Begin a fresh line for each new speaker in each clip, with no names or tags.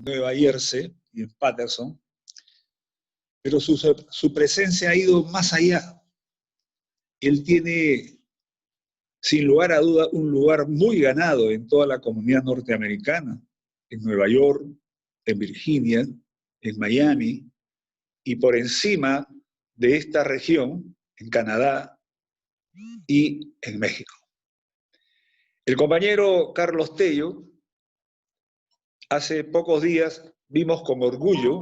Nueva Jersey y en Patterson, pero su presencia ha ido más allá. Él tiene, sin lugar a duda, un lugar muy ganado en toda la comunidad norteamericana, en Nueva York, en Virginia, en Miami, y por encima de esta región, en Canadá y en México. El compañero Carlos Tello, hace pocos días vimos con orgullo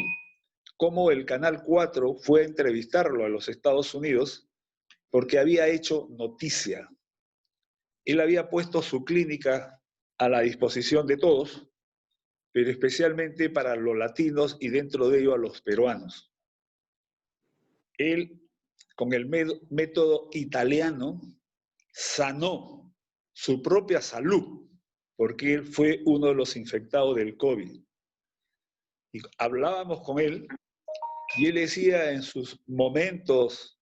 cómo el Canal 4 fue a entrevistarlo a los Estados Unidos porque había hecho noticia. Él había puesto su clínica a la disposición de todos, pero especialmente para los latinos y dentro de ello a los peruanos. Él, con el método italiano, sanó su propia salud, porque él fue uno de los infectados del COVID. Y hablábamos con él, y él decía en sus momentos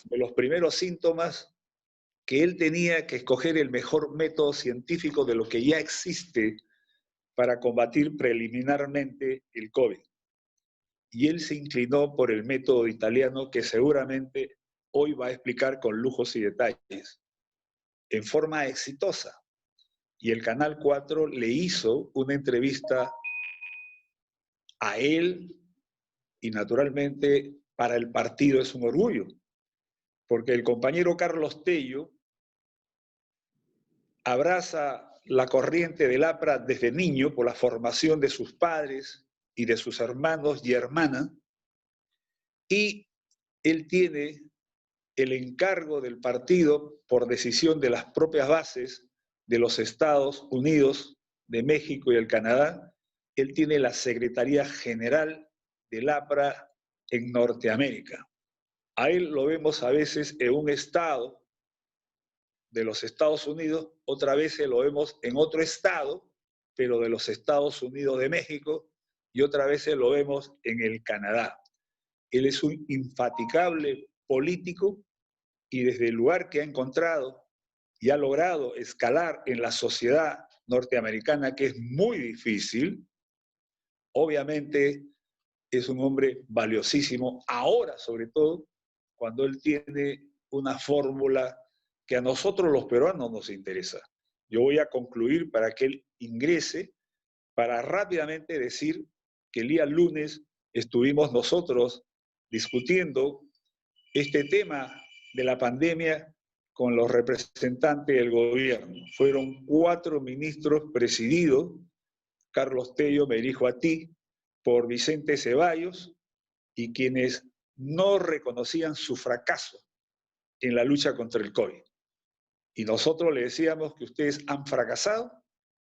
de los primeros síntomas que él tenía que escoger el mejor método científico de lo que ya existe para combatir preliminarmente el COVID. Y él se inclinó por el método italiano que seguramente hoy va a explicar con lujos y detalles, en forma exitosa. Y el Canal 4 le hizo una entrevista a él y naturalmente para el partido es un orgullo, porque el compañero Carlos Tello abraza la corriente del APRA desde niño por la formación de sus padres y de sus hermanos y hermanas, y él tiene el encargo del partido por decisión de las propias bases de los Estados Unidos, de México y el Canadá. Él tiene la Secretaría General del APRA en Norteamérica. A él lo vemos a veces en un estado de los Estados Unidos, otra vez lo vemos en otro estado, pero de los Estados Unidos de México, y otra vez lo vemos en el Canadá. Él es un infatigable político y desde el lugar que ha encontrado y ha logrado escalar en la sociedad norteamericana, que es muy difícil, obviamente es un hombre valiosísimo, ahora sobre todo, cuando él tiene una fórmula que a nosotros los peruanos nos interesa. Yo voy a concluir para que él ingrese, para rápidamente decir que el día lunes estuvimos nosotros discutiendo este tema de la pandemia con los representantes del gobierno. Fueron 4 ministros presididos, Carlos Tello me dijo a ti, por Vicente Ceballos, y quienes no reconocían su fracaso en la lucha contra el COVID. Y nosotros le decíamos que ustedes han fracasado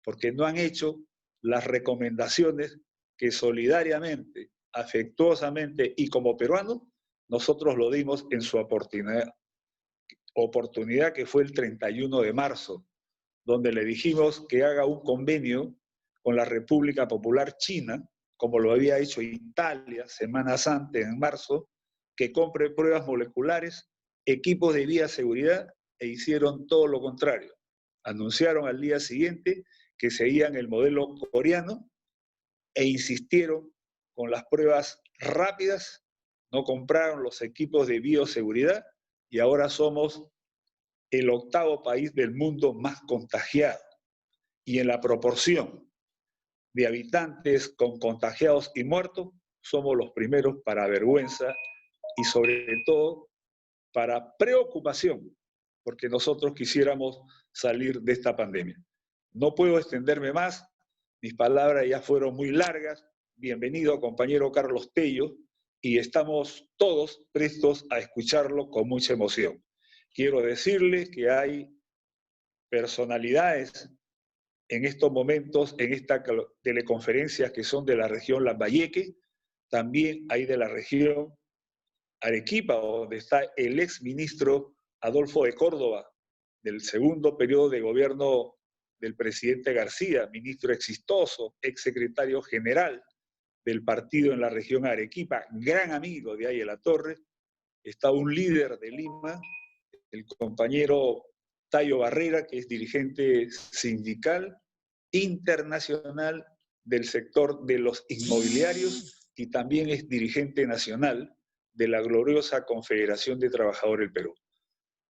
porque no han hecho las recomendaciones que solidariamente, afectuosamente y como peruanos, nosotros lo dimos en su oportunidad que fue el 31 de marzo, donde le dijimos que haga un convenio con la República Popular China, como lo había hecho Italia semanas antes, en marzo, que compre pruebas moleculares, equipos de bioseguridad, e hicieron todo lo contrario. Anunciaron al día siguiente que seguían el modelo coreano e insistieron con las pruebas rápidas, no compraron los equipos de bioseguridad y ahora somos el 8º país del mundo más contagiado. Y en la proporción de habitantes con contagiados y muertos, somos los primeros para vergüenza y sobre todo para preocupación, porque nosotros quisiéramos salir de esta pandemia. No puedo extenderme más, mis palabras ya fueron muy largas. Bienvenido, compañero Carlos Tello, y estamos todos prestos a escucharlo con mucha emoción. Quiero decirles que hay personalidades en estos momentos, en esta teleconferencia que son de la región Lambayeque, también hay de la región Arequipa, donde está el exministro Adolfo de Córdoba, del segundo periodo de gobierno del presidente García, ministro exitoso, exsecretario general del partido en la región Arequipa, gran amigo de Ayala Torre. Está un líder de Lima, el compañero Tayo Barrera, que es dirigente sindical internacional del sector de los inmobiliarios y también es dirigente nacional de la gloriosa Confederación de Trabajadores del Perú.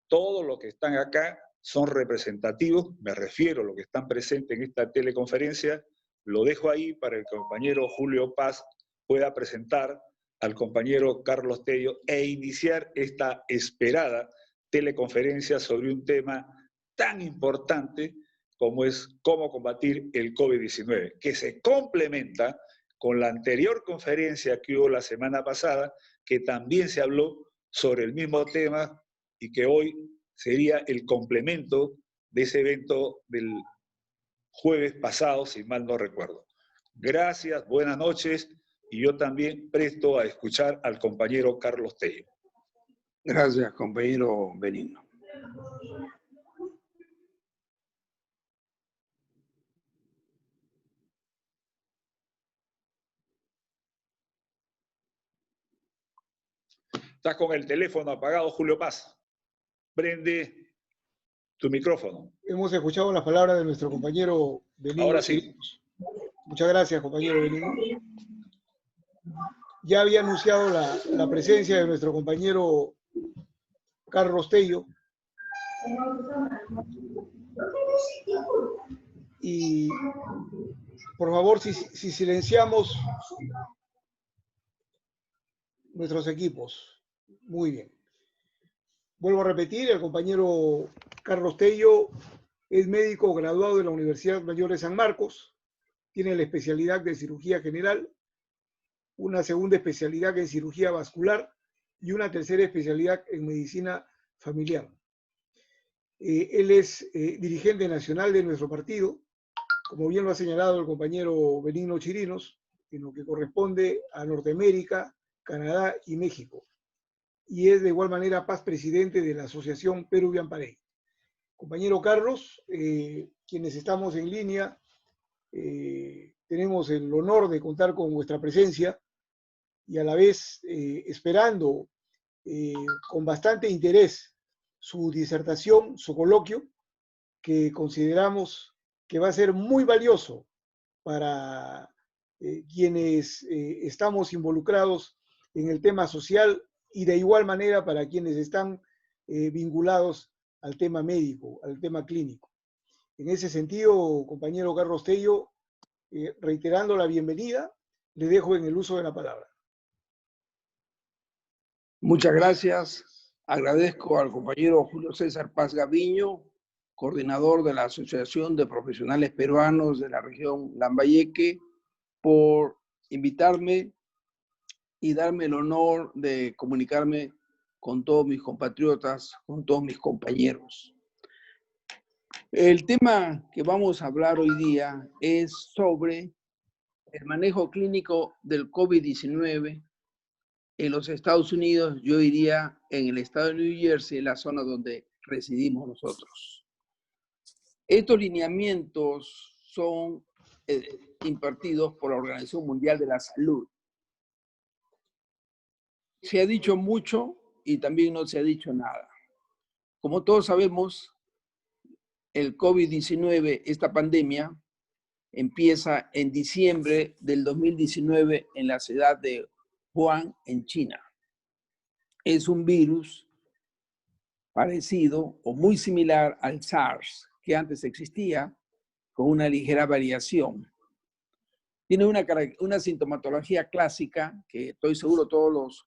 Todos los que están acá son representativos, me refiero a los que están presentes en esta teleconferencia, lo dejo ahí para que el compañero Julio Paz pueda presentar al compañero Carlos Tello e iniciar esta esperada teleconferencia sobre un tema tan importante como es cómo combatir el COVID-19, que se complementa con la anterior conferencia que hubo la semana pasada, que también se habló sobre el mismo tema y que hoy sería el complemento de ese evento del jueves pasado, si mal no recuerdo. Gracias, buenas noches, y yo también presto a escuchar al compañero Carlos Tello.
Gracias, compañero Benigno.
Estás con el teléfono apagado, Julio Paz. Prende tu micrófono.
Hemos escuchado las palabras de nuestro compañero Benigno.
Ahora sí.
Muchas gracias, compañero Benigno. Ya había anunciado la presencia de nuestro compañero Carlos Tello. Y por favor, si silenciamos nuestros equipos. Muy bien. Vuelvo a repetir, el compañero Carlos Tello es médico graduado de la Universidad Mayor de San Marcos, tiene la especialidad de cirugía general, una segunda especialidad en cirugía vascular y una tercera especialidad en medicina familiar. Él es dirigente nacional de nuestro partido, como bien lo ha señalado el compañero Benigno Chirinos, en lo que corresponde a Norteamérica, Canadá y México. Y es de igual manera paz presidente de la Asociación Peruvian Parade. Compañero Carlos, quienes estamos en línea, tenemos el honor de contar con vuestra presencia y a la vez esperando con bastante interés su disertación, su coloquio, que consideramos que va a ser muy valioso para quienes estamos involucrados en el tema social y de igual manera para quienes están vinculados al tema médico, al tema clínico. En ese sentido, compañero Carlos Tello, reiterando la bienvenida, le dejo en el uso de la palabra.
Muchas gracias. Agradezco al compañero Julio César Paz Gaviño, coordinador de la Asociación de Profesionales Peruanos de la región Lambayeque, por invitarme y darme el honor de comunicarme con todos mis compatriotas, con todos mis compañeros. El tema que vamos a hablar hoy día es sobre el manejo clínico del COVID-19 en los Estados Unidos, yo diría en el estado de New Jersey, la zona donde residimos nosotros. Estos lineamientos son impartidos por la Organización Mundial de la Salud. Se ha dicho mucho y también no se ha dicho nada. Como todos sabemos, el COVID-19, esta pandemia, empieza en diciembre del 2019 en la ciudad de Wuhan, en China. Es un virus parecido o muy similar al SARS, que antes existía, con una ligera variación. Tiene una sintomatología clásica que estoy seguro todos los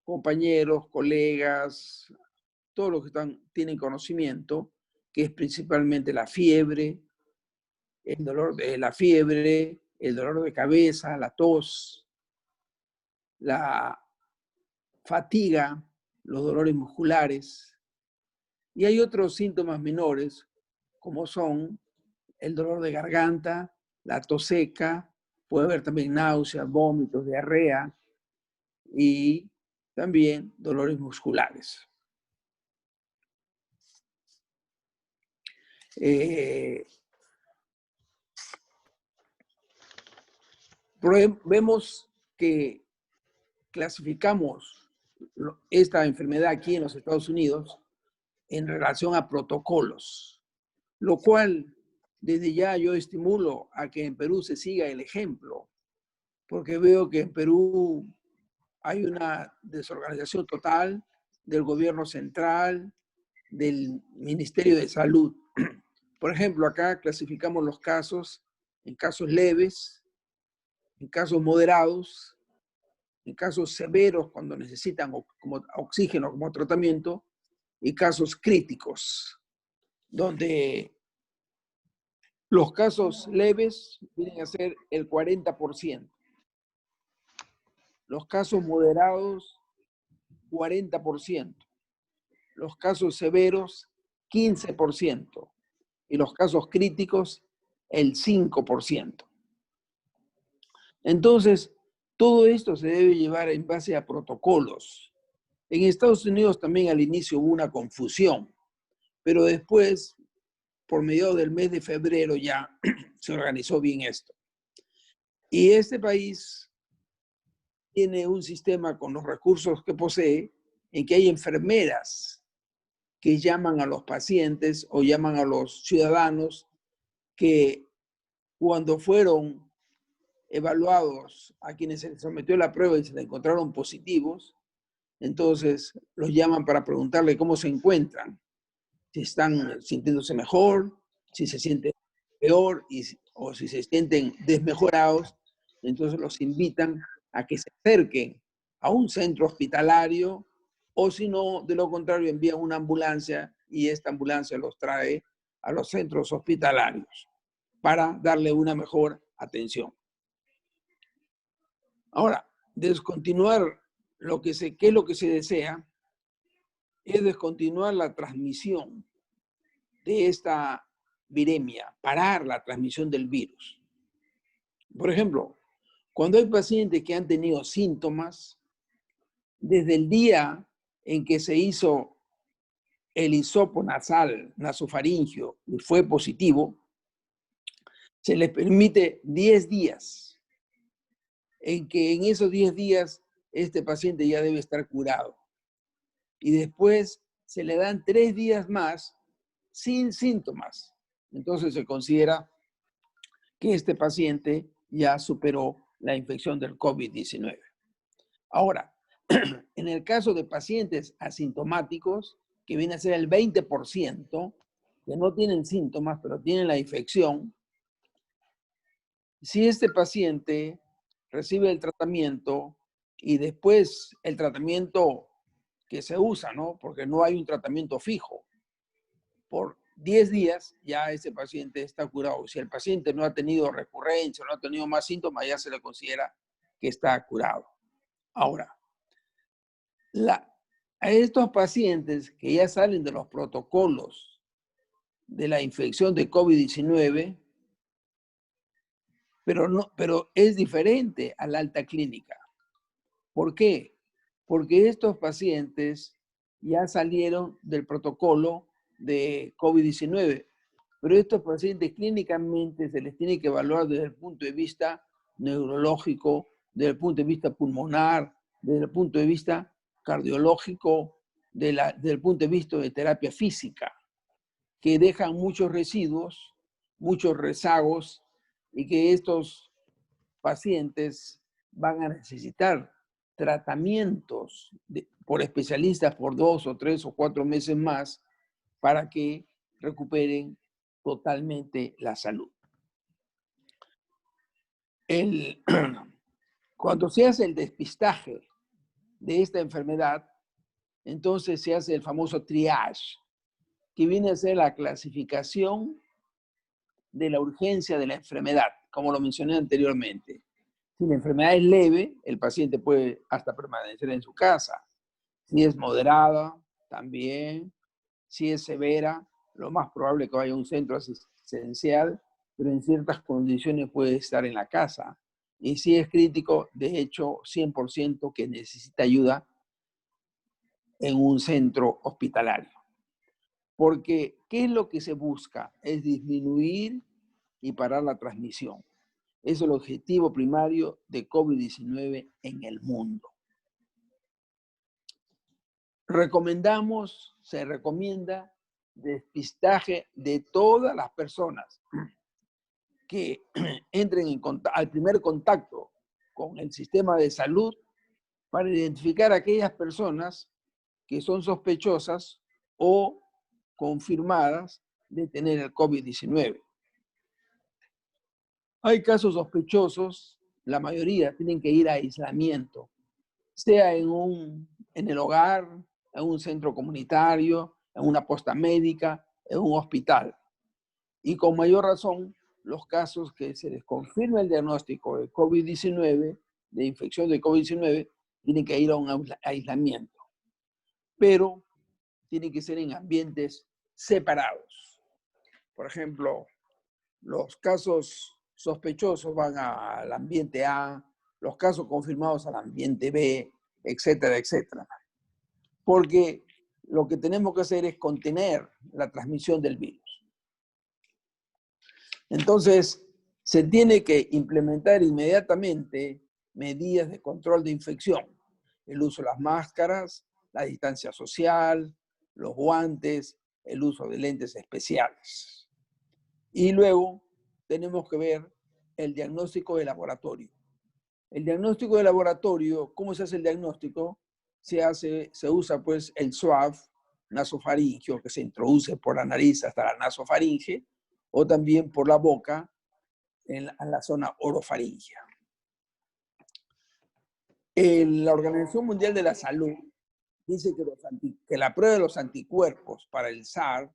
compañeros, colegas, todos los que tienen conocimiento, que es principalmente la fiebre, el dolor de cabeza, la tos, la fatiga, los dolores musculares. Y hay otros síntomas menores, como son el dolor de garganta, la tos seca, puede haber también náuseas, vómitos, diarrea y también dolores musculares. Vemos que clasificamos esta enfermedad aquí en los Estados Unidos en relación a protocolos, lo cual desde ya yo estimulo a que en Perú se siga el ejemplo, porque veo que en Perú hay una desorganización total del gobierno central, del Ministerio de Salud. Por ejemplo, acá clasificamos los casos en casos leves, en casos moderados, en casos severos cuando necesitan como oxígeno como tratamiento y casos críticos, donde los casos leves vienen a ser el 40%, los casos moderados 40%, los casos severos 15% y los casos críticos el 5%. Entonces, todo esto se debe llevar en base a protocolos. En Estados Unidos también al inicio hubo una confusión, pero después, por medio del mes de febrero ya se organizó bien esto. Y este país tiene un sistema con los recursos que posee en que hay enfermeras que llaman a los pacientes o llaman a los ciudadanos que cuando fueron evaluados a quienes se les sometió la prueba y se le encontraron positivos, entonces los llaman para preguntarle cómo se encuentran, si están sintiéndose mejor, si se sienten peor o si se sienten desmejorados. Entonces los invitan a que se acerquen a un centro hospitalario o si no, de lo contrario, envían una ambulancia y esta ambulancia los trae a los centros hospitalarios para darle una mejor atención. Ahora, descontinuar ¿qué es lo que se desea? Es descontinuar la transmisión de esta viremia, parar la transmisión del virus. Por ejemplo, cuando hay pacientes que han tenido síntomas, desde el día en que se hizo el hisopo nasal, nasofaringio, y fue positivo, se les permite 10 días, en que en esos 10 días este paciente ya debe estar curado. Y después se le dan 3 días más sin síntomas. Entonces se considera que este paciente ya superó la infección del COVID-19. Ahora, en el caso de pacientes asintomáticos, que viene a ser el 20%, que no tienen síntomas, pero tienen la infección, si este paciente recibe el tratamiento y después el tratamiento que se usa, ¿no? Porque no hay un tratamiento fijo, por 10 días ya ese paciente está curado. Si el paciente no ha tenido recurrencia, no ha tenido más síntomas, ya se le considera que está curado. Ahora, a estos pacientes que ya salen de los protocolos de la infección de COVID-19, pero es diferente a la alta clínica. ¿Por qué? Porque estos pacientes ya salieron del protocolo de COVID-19, pero estos pacientes clínicamente se les tiene que evaluar desde el punto de vista neurológico, desde el punto de vista pulmonar, desde el punto de vista cardiológico, desde el punto de vista de terapia física, que dejan muchos residuos, muchos rezagos, y que estos pacientes van a necesitar tratamientos por especialistas por 2 o 3 o 4 meses más para que recuperen totalmente la salud. Cuando se hace el despistaje de esta enfermedad, entonces se hace el famoso triage, que viene a ser la clasificación de la urgencia de la enfermedad, como lo mencioné anteriormente. Si la enfermedad es leve, el paciente puede hasta permanecer en su casa. Si es moderada, también. Si es severa, lo más probable es que vaya a un centro asistencial, pero en ciertas condiciones puede estar en la casa. Y si es crítico, de hecho, 100% que necesita ayuda en un centro hospitalario. Porque, ¿qué es lo que se busca? Es disminuir y parar la transmisión. Es el objetivo primario de COVID-19 en el mundo. Se recomienda despistaje de todas las personas que entren al primer contacto con el sistema de salud para identificar a aquellas personas que son sospechosas o confirmadas de tener el COVID-19. Hay casos sospechosos, la mayoría tienen que ir a aislamiento, sea en el hogar, en un centro comunitario, en una posta médica, en un hospital. Y con mayor razón, los casos que se les confirma el diagnóstico de COVID-19, de infección de COVID-19, tienen que ir a un aislamiento. Pero tienen que ser en ambientes separados. Por ejemplo, los casos sospechosos van al ambiente A, los casos confirmados al ambiente B, etcétera, etcétera. Porque lo que tenemos que hacer es contener la transmisión del virus. Entonces, se tiene que implementar inmediatamente medidas de control de infección. El uso de las máscaras, la distancia social, los guantes, el uso de lentes especiales. Y luego tenemos que ver el diagnóstico de laboratorio. El diagnóstico de laboratorio, ¿cómo se hace el diagnóstico? Se usa pues el swab nasofaríngeo que se introduce por la nariz hasta la nasofaringe o también por la boca en la zona orofaringea. La Organización Mundial de la Salud dice que la prueba de los anticuerpos para el SARS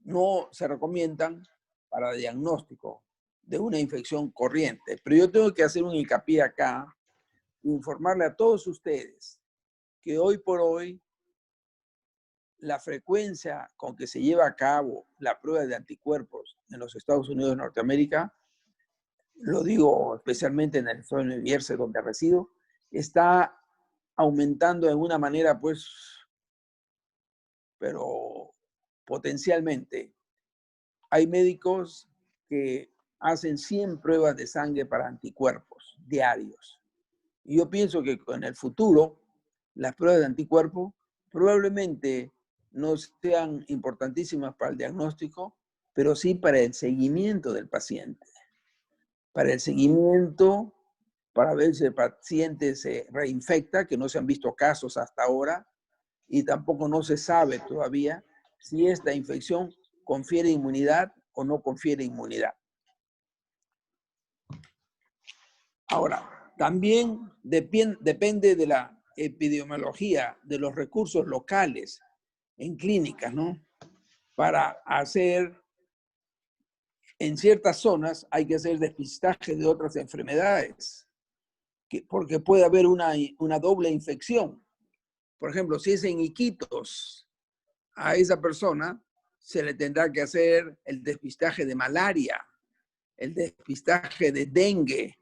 no se recomiendan para diagnóstico de una infección corriente. Pero yo tengo que hacer un hincapié acá e informarle a todos ustedes que hoy por hoy la frecuencia con que se lleva a cabo la prueba de anticuerpos en los Estados Unidos de Norteamérica, lo digo especialmente en el estado de New Jersey donde resido, está aumentando de una manera pues, pero potencialmente. Hay médicos que hacen 100 pruebas de sangre para anticuerpos diarios. Y yo pienso que en el futuro las pruebas de anticuerpos probablemente no sean importantísimas para el diagnóstico, pero sí para el seguimiento del paciente. Para el seguimiento, para ver si el paciente se reinfecta, que no se han visto casos hasta ahora, y tampoco no se sabe todavía si esta infección confiere inmunidad o no confiere inmunidad. Ahora, también depende de la epidemiología, de los recursos locales en clínicas, ¿no? Para hacer, en ciertas zonas hay que hacer despistaje de otras enfermedades, porque puede haber una doble infección. Por ejemplo, si es en Iquitos, a esa persona se le tendrá que hacer el despistaje de malaria, el despistaje de dengue,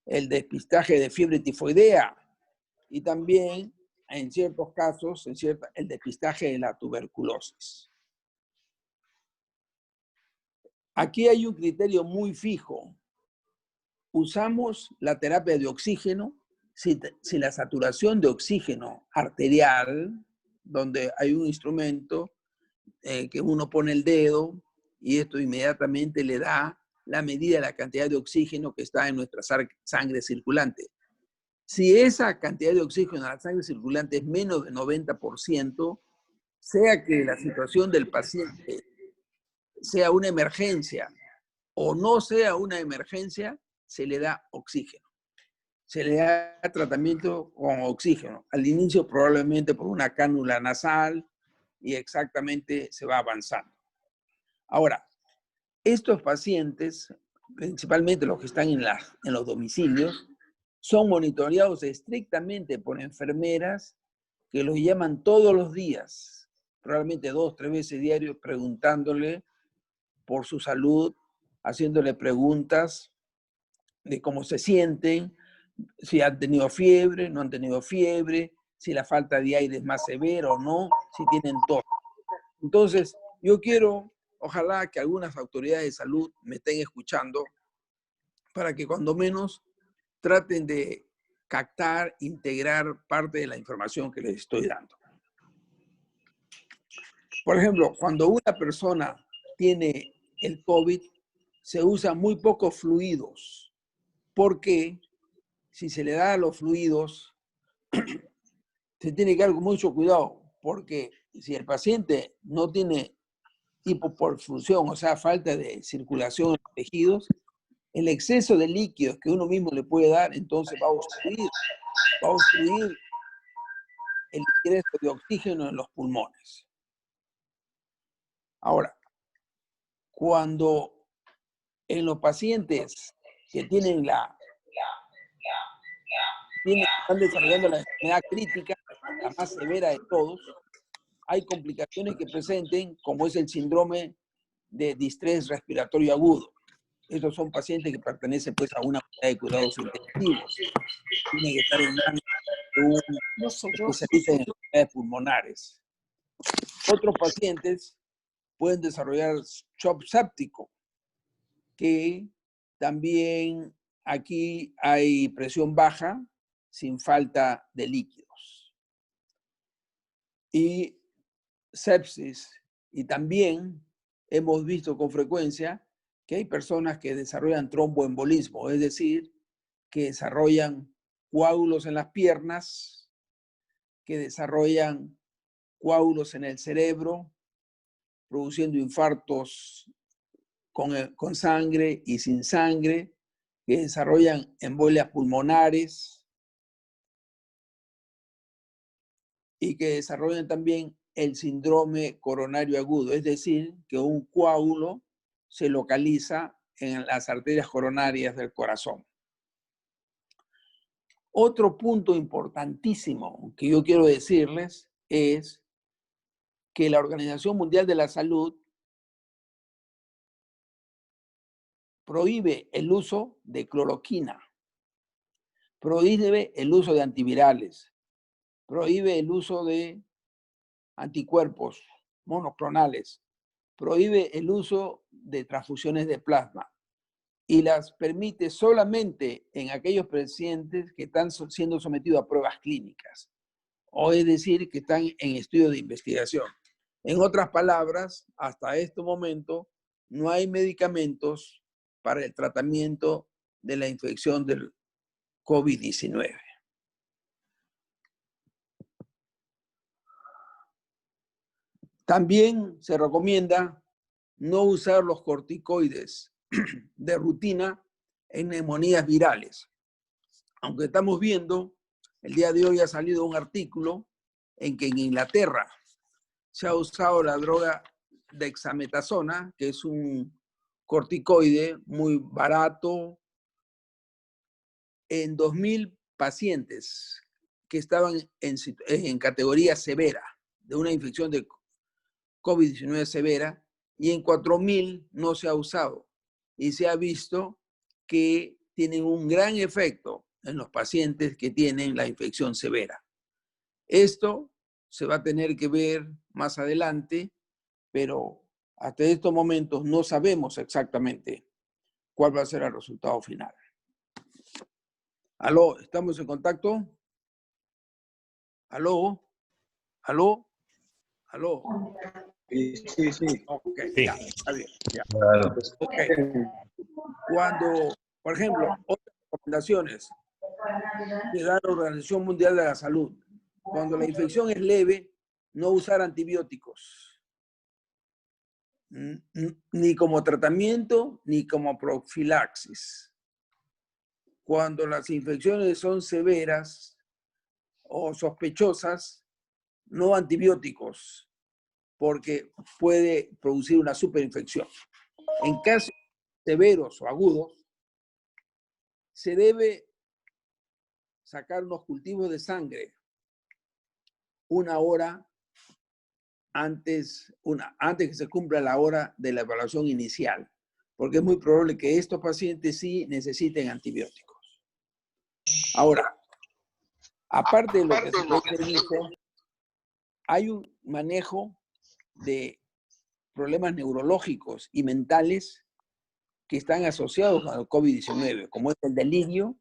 el despistaje de fiebre tifoidea y también, en ciertos casos, el despistaje de la tuberculosis. Aquí hay un criterio muy fijo. Usamos la terapia de oxígeno si la saturación de oxígeno arterial, donde hay un instrumento que uno pone el dedo y esto inmediatamente le da la medida de la cantidad de oxígeno que está en nuestra sangre circulante. Si esa cantidad de oxígeno en la sangre circulante es menos de 90%, sea que la situación del paciente sea una emergencia o no sea una emergencia, se le da oxígeno. Se le da tratamiento con oxígeno. Al inicio probablemente por una cánula nasal y exactamente se va avanzando. Ahora, estos pacientes, principalmente los que están en los domicilios, son monitoreados estrictamente por enfermeras que los llaman todos los días, probablemente 2 o 3 veces diarios, preguntándole por su salud, haciéndole preguntas de cómo se sienten, si han tenido fiebre, no han tenido fiebre, si la falta de aire es más severa o no, si tienen tos. Entonces, yo quiero, ojalá que algunas autoridades de salud me estén escuchando para que cuando menos traten de captar, integrar parte de la información que les estoy dando. Por ejemplo, cuando una persona tiene el COVID, se usan muy pocos fluidos, porque si se le da los fluidos, se tiene que dar con mucho cuidado, porque si el paciente no tiene hipoperfusión, o sea, falta de circulación en los tejidos, el exceso de líquidos que uno mismo le puede dar, entonces va a obstruir el ingreso de oxígeno en los pulmones. Ahora, cuando en los pacientes que están desarrollando la enfermedad crítica, la más severa de todos, hay complicaciones que presenten, como es el síndrome de distrés respiratorio agudo. Estos son pacientes que pertenecen pues a una unidad de cuidados intensivos. Tienen que estar en manos de un especialista en enfermedades pulmonares. Otros pacientes pueden desarrollar shock séptico, que también aquí hay presión baja sin falta de líquidos. Y sepsis, y también hemos visto con frecuencia que hay personas que desarrollan tromboembolismo, es decir, que desarrollan coágulos en las piernas, que desarrollan coágulos en el cerebro, produciendo infartos con sangre y sin sangre, que desarrollan embolias pulmonares y que desarrollan también el síndrome coronario agudo, es decir, que un coágulo se localiza en las arterias coronarias del corazón. Otro punto importantísimo que yo quiero decirles es que la Organización Mundial de la Salud prohíbe el uso de cloroquina, prohíbe el uso de antivirales, prohíbe el uso de anticuerpos monoclonales, prohíbe el uso de transfusiones de plasma y las permite solamente en aquellos pacientes que están siendo sometidos a pruebas clínicas, o es decir, que están en estudio de investigación. En otras palabras, hasta este momento no hay medicamentos para el tratamiento de la infección del COVID-19. También se recomienda no usar los corticoides de rutina en neumonías virales. Aunque estamos viendo, el día de hoy ha salido un artículo en que en Inglaterra se ha usado la droga dexametasona, que es un corticoide muy barato, en 2.000 pacientes que estaban en categoría severa de una infección de COVID-19 severa, y en 4.000 no se ha usado. Y se ha visto que tienen un gran efecto en los pacientes que tienen la infección severa. Esto se va a tener que ver más adelante, pero hasta estos momentos no sabemos exactamente cuál va a ser el resultado final. ¿Aló? ¿Estamos en contacto? ¿Aló? ¿Aló? ¿Aló?
Sí.
Ok,
Sí.
ya, está bien. Ya.
Claro.
Ok. Cuando, por ejemplo, otras recomendaciones que da la Organización Mundial de la Salud, cuando la infección es leve, no usar antibióticos, ni como tratamiento, ni como profilaxis. Cuando las infecciones son severas o sospechosas, no antibióticos, porque puede producir una superinfección. En casos severos o agudos, se debe sacar unos cultivos de sangre una hora antes que se cumpla la hora de la evaluación inicial, porque es muy probable que estos pacientes sí necesiten antibióticos. Ahora, aparte de lo que se dijo, hay un manejo de problemas neurológicos y mentales que están asociados al COVID-19, como es el delirio,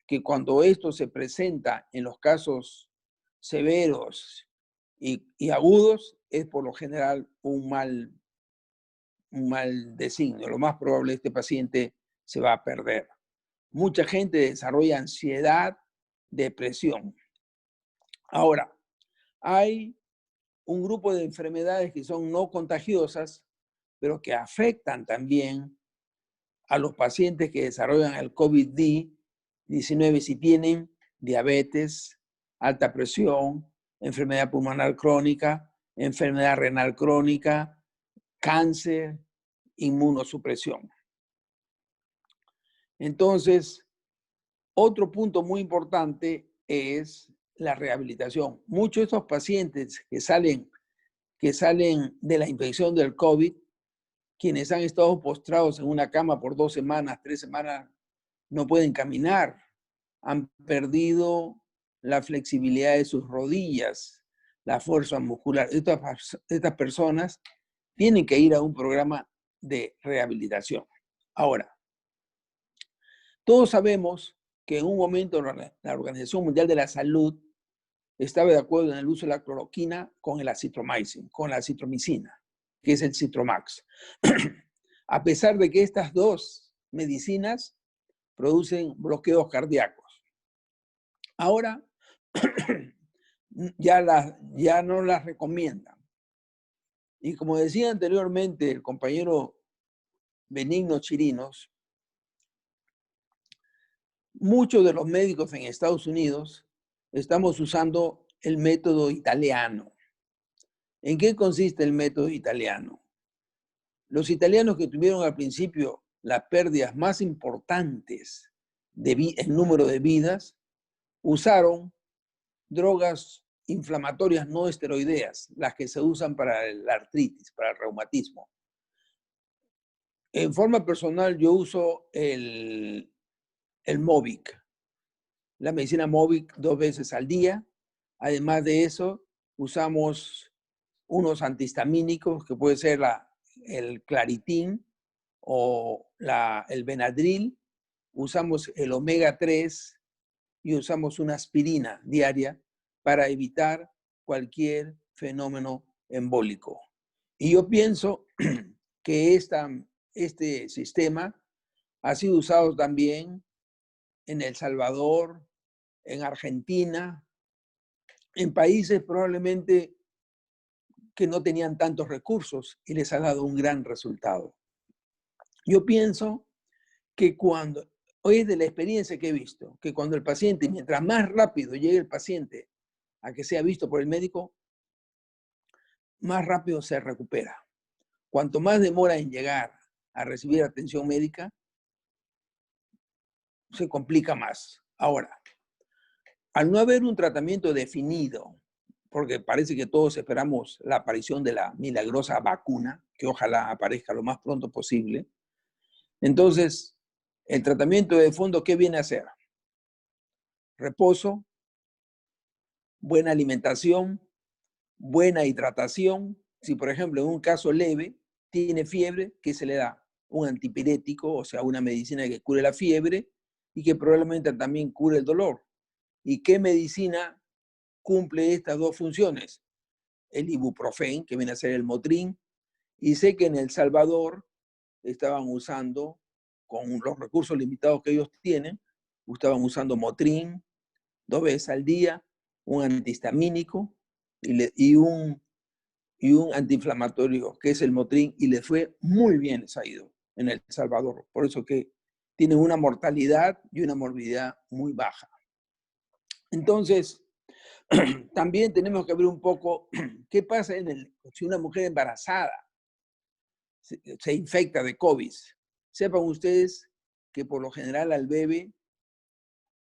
que cuando esto se presenta en los casos severos y agudos, es por lo general un mal designio. Lo más probable es que este paciente se va a perder. Mucha gente desarrolla ansiedad, depresión. Ahora, hay un grupo de enfermedades que son no contagiosas, pero que afectan también a los pacientes que desarrollan el COVID-19 si tienen diabetes, alta presión, enfermedad pulmonar crónica, enfermedad renal crónica, cáncer, inmunosupresión. Entonces, otro punto muy importante es la rehabilitación. Muchos de estos pacientes que salen de la infección del COVID, quienes han estado postrados en una cama por 2 semanas, 3 semanas, no pueden caminar, han perdido la flexibilidad de sus rodillas, la fuerza muscular. Estas personas tienen que ir a un programa de rehabilitación. Ahora, todos sabemos que en un momento la Organización Mundial de la Salud estaba de acuerdo en el uso de la cloroquina con el acitromicina, con la acitromicina, que es el Citromax. A pesar de que estas dos medicinas producen bloqueos cardíacos. Ahora ya no las recomiendan. Y como decía anteriormente el compañero Benigno Chirinos, muchos de los médicos en Estados Unidos estamos usando el método italiano. ¿En qué consiste el método italiano? Los italianos que tuvieron al principio las pérdidas más importantes en número de vidas, usaron drogas inflamatorias no esteroideas, las que se usan para la artritis, para el reumatismo. En forma personal, yo uso el Movic, la medicina Movic 2 veces al día. Además de eso, usamos unos antihistamínicos, que puede ser el Claritin o el Benadryl. Usamos el omega 3 y usamos una aspirina diaria para evitar cualquier fenómeno embólico. Y yo pienso que este sistema ha sido usado también en El Salvador, en Argentina, en países probablemente que no tenían tantos recursos y les ha dado un gran resultado. Yo pienso que hoy es de la experiencia que he visto, que cuando el paciente, mientras más rápido llegue el paciente a que sea visto por el médico, más rápido se recupera. Cuanto más demora en llegar a recibir atención médica, se complica más. Ahora, al no haber un tratamiento definido, porque parece que todos esperamos la aparición de la milagrosa vacuna, que ojalá aparezca lo más pronto posible, entonces, el tratamiento de fondo, ¿qué viene a hacer? Reposo, buena alimentación, buena hidratación. Si, por ejemplo, en un caso leve, tiene fiebre, ¿qué se le da? Un antipirético, o sea, una medicina que cure la fiebre y que probablemente también cure el dolor. ¿Y qué medicina cumple estas dos funciones? El ibuprofén, que viene a ser el Motrin. Y sé que en El Salvador estaban usando, con los recursos limitados que ellos tienen, estaban usando Motrin 2 veces al día, un antihistamínico y un antiinflamatorio, que es el Motrin, y les fue muy bien, les ha ido en El Salvador. Por eso que tienen una mortalidad y una morbilidad muy baja. Entonces, también tenemos que ver un poco qué pasa si una mujer embarazada se infecta de COVID. Sepan ustedes que por lo general al bebé,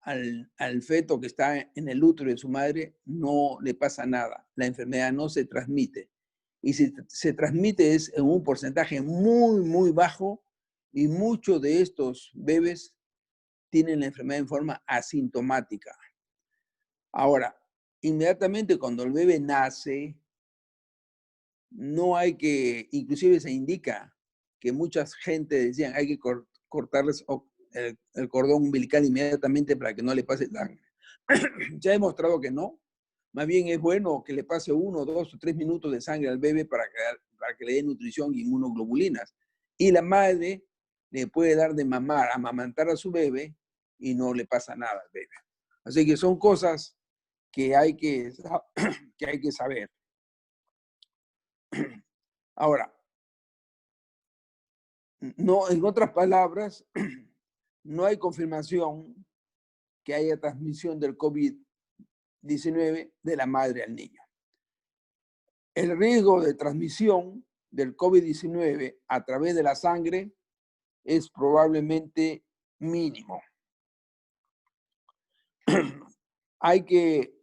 al feto que está en el útero de su madre, no le pasa nada. La enfermedad no se transmite. Y si se transmite es en un porcentaje muy, muy bajo, y muchos de estos bebés tienen la enfermedad en forma asintomática. Ahora, inmediatamente cuando el bebé nace, no hay que, inclusive se indica que mucha gente decían hay que cortarles el cordón umbilical inmediatamente para que no le pase sangre. Ya he demostrado que no Más bien es bueno que le pase 1, 2 o 3 minutos de sangre al bebé para que le dé nutrición y inmunoglobulinas. Y la madre le puede dar de mamar, amamantar a su bebé y no le pasa nada al bebé. Así que son cosas que hay que saber. Ahora, no, en otras palabras, no hay confirmación que haya transmisión del COVID-19 de la madre al niño. El riesgo de transmisión del COVID-19 a través de la sangre es probablemente mínimo. Hay que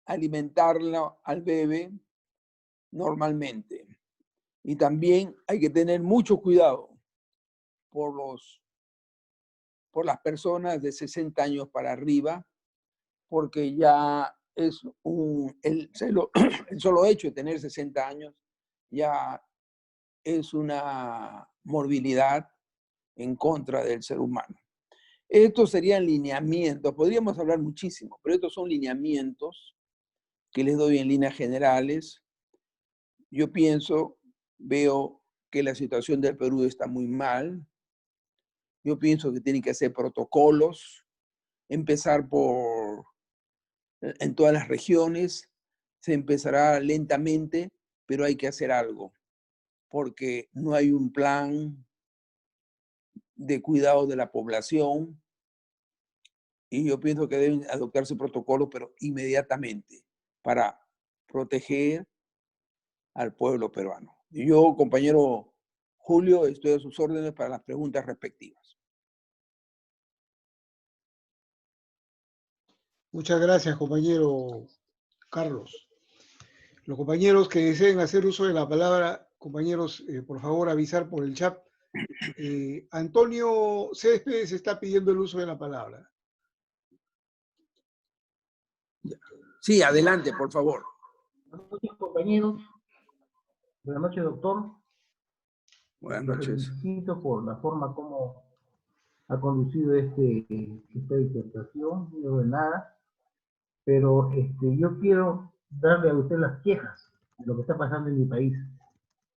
alimentarlo al bebé normalmente. Y también hay que tener mucho cuidado por las personas de 60 años para arriba, porque ya es el solo hecho de tener 60 años ya es una morbilidad en contra del ser humano. Estos serían lineamientos, podríamos hablar muchísimo, pero estos son lineamientos que les doy en líneas generales. Yo veo que la situación del Perú está muy mal. Yo pienso que tienen que hacer protocolos, empezar en todas las regiones, se empezará lentamente, pero hay que hacer algo, porque no hay un plan de cuidado de la población, y yo pienso que deben adoptarse protocolos, pero inmediatamente, para proteger al pueblo peruano. Y yo, compañero Julio, estoy a sus órdenes para las preguntas respectivas.
Muchas gracias, compañero Carlos. Los compañeros que deseen hacer uso de la palabra, compañeros, por favor avisar por el chat. Antonio Céspedes está pidiendo el uso de la palabra.
Sí, adelante, por favor.
Buenas noches, compañeros. Buenas noches, doctor.
Buenas
Lo
noches.
felicito por la forma como ha conducido esta disertación, muy ordenada, pero yo quiero darle a usted las quejas de lo que está pasando en mi país.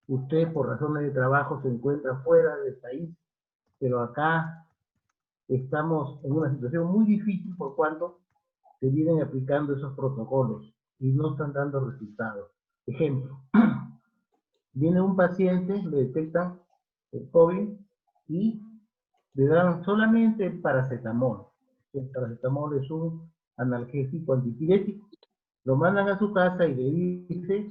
Usted, por razones de trabajo, se encuentra fuera del país, pero acá estamos en una situación muy difícil por cuanto se vienen aplicando esos protocolos y no están dando resultados. Ejemplo, viene un paciente, le detectan el COVID y le dan solamente el paracetamol. El paracetamol es un analgésico antipirético. Lo mandan a su casa y le dice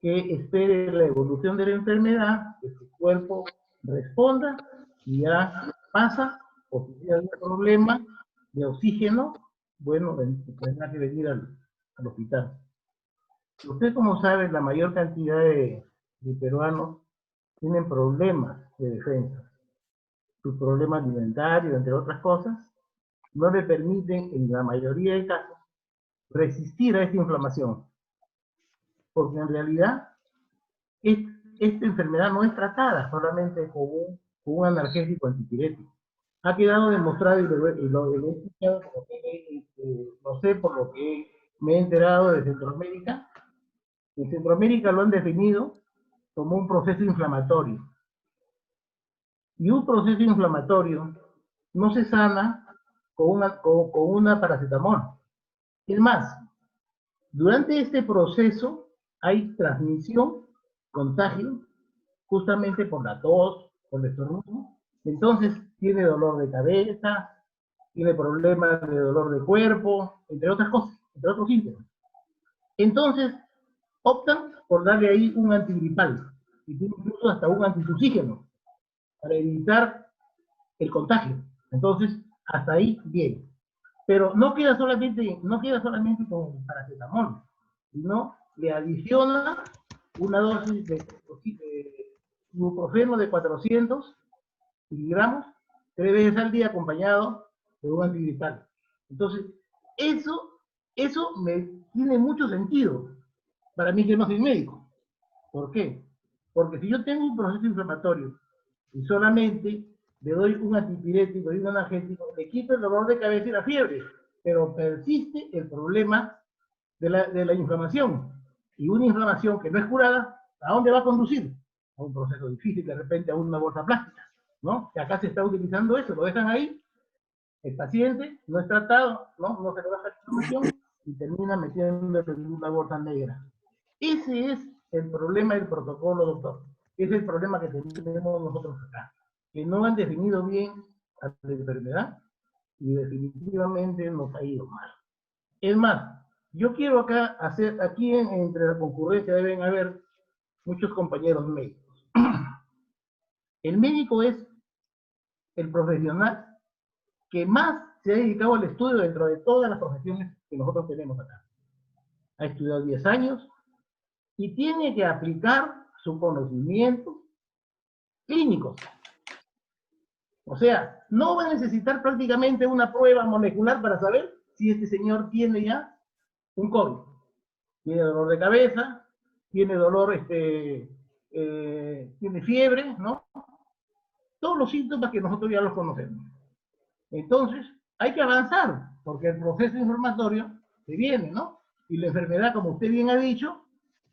que espere la evolución de la enfermedad, que su cuerpo responda y ya pasa, o si tiene algún problema de oxígeno, bueno, tendrá que venir al hospital. Usted, como sabe, la mayor cantidad de peruanos tienen problemas de defensa. Su problema alimentario, entre otras cosas, no le permiten, en la mayoría de casos, resistir a esta inflamación. Porque en realidad, esta enfermedad no es tratada solamente con un analgésico antipirético. Ha quedado demostrado, y lo he escuchado, lo sé por lo que me he enterado de Centroamérica. En Centroamérica lo han definido como un proceso inflamatorio. Y un proceso inflamatorio no se sana con una paracetamol. Es más, durante este proceso hay transmisión, contagio, justamente por la tos, por el estornudo. Entonces tiene dolor de cabeza, tiene problemas de dolor de cuerpo, entre otras cosas, entre otros síntomas. Entonces optan por darle ahí un antigripal, y tiene incluso hasta un antitussígeno, para evitar el contagio. Entonces, hasta ahí bien. Pero no queda solamente con el paracetamol, sino le adiciona una dosis de ibuprofeno de 400 miligramos 3 veces al día, acompañado de un antigripal. Entonces, eso me tiene mucho sentido para mí, que no soy médico. ¿Por qué? Porque si yo tengo un proceso inflamatorio y solamente le doy un antipirético y un analgésico, le quito el dolor de cabeza y la fiebre, pero persiste el problema de la inflamación. Y una inflamación que no es curada, ¿a dónde va a conducir? A un proceso difícil, de repente a una bolsa plástica, ¿no? Que acá se está utilizando eso, lo dejan ahí, el paciente no es tratado, no se le baja la inflamación y termina metiéndole en una bolsa negra. Ese es el problema del protocolo, doctor. Ese es el problema que tenemos nosotros acá, que no han definido bien a la enfermedad y definitivamente nos ha ido mal. Es más, yo quiero acá hacer, aquí entre la concurrencia deben haber muchos compañeros médicos. El médico es el profesional que más se ha dedicado al estudio dentro de todas las profesiones que nosotros tenemos acá. Ha estudiado 10 años y tiene que aplicar su conocimiento clínico. O sea, no va a necesitar prácticamente una prueba molecular para saber si este señor tiene ya un COVID. Tiene dolor de cabeza, tiene dolor, tiene fiebre, ¿no? Todos los síntomas que nosotros ya los conocemos. Entonces, hay que avanzar, porque el proceso inflamatorio se viene, ¿no? Y la enfermedad, como usted bien ha dicho,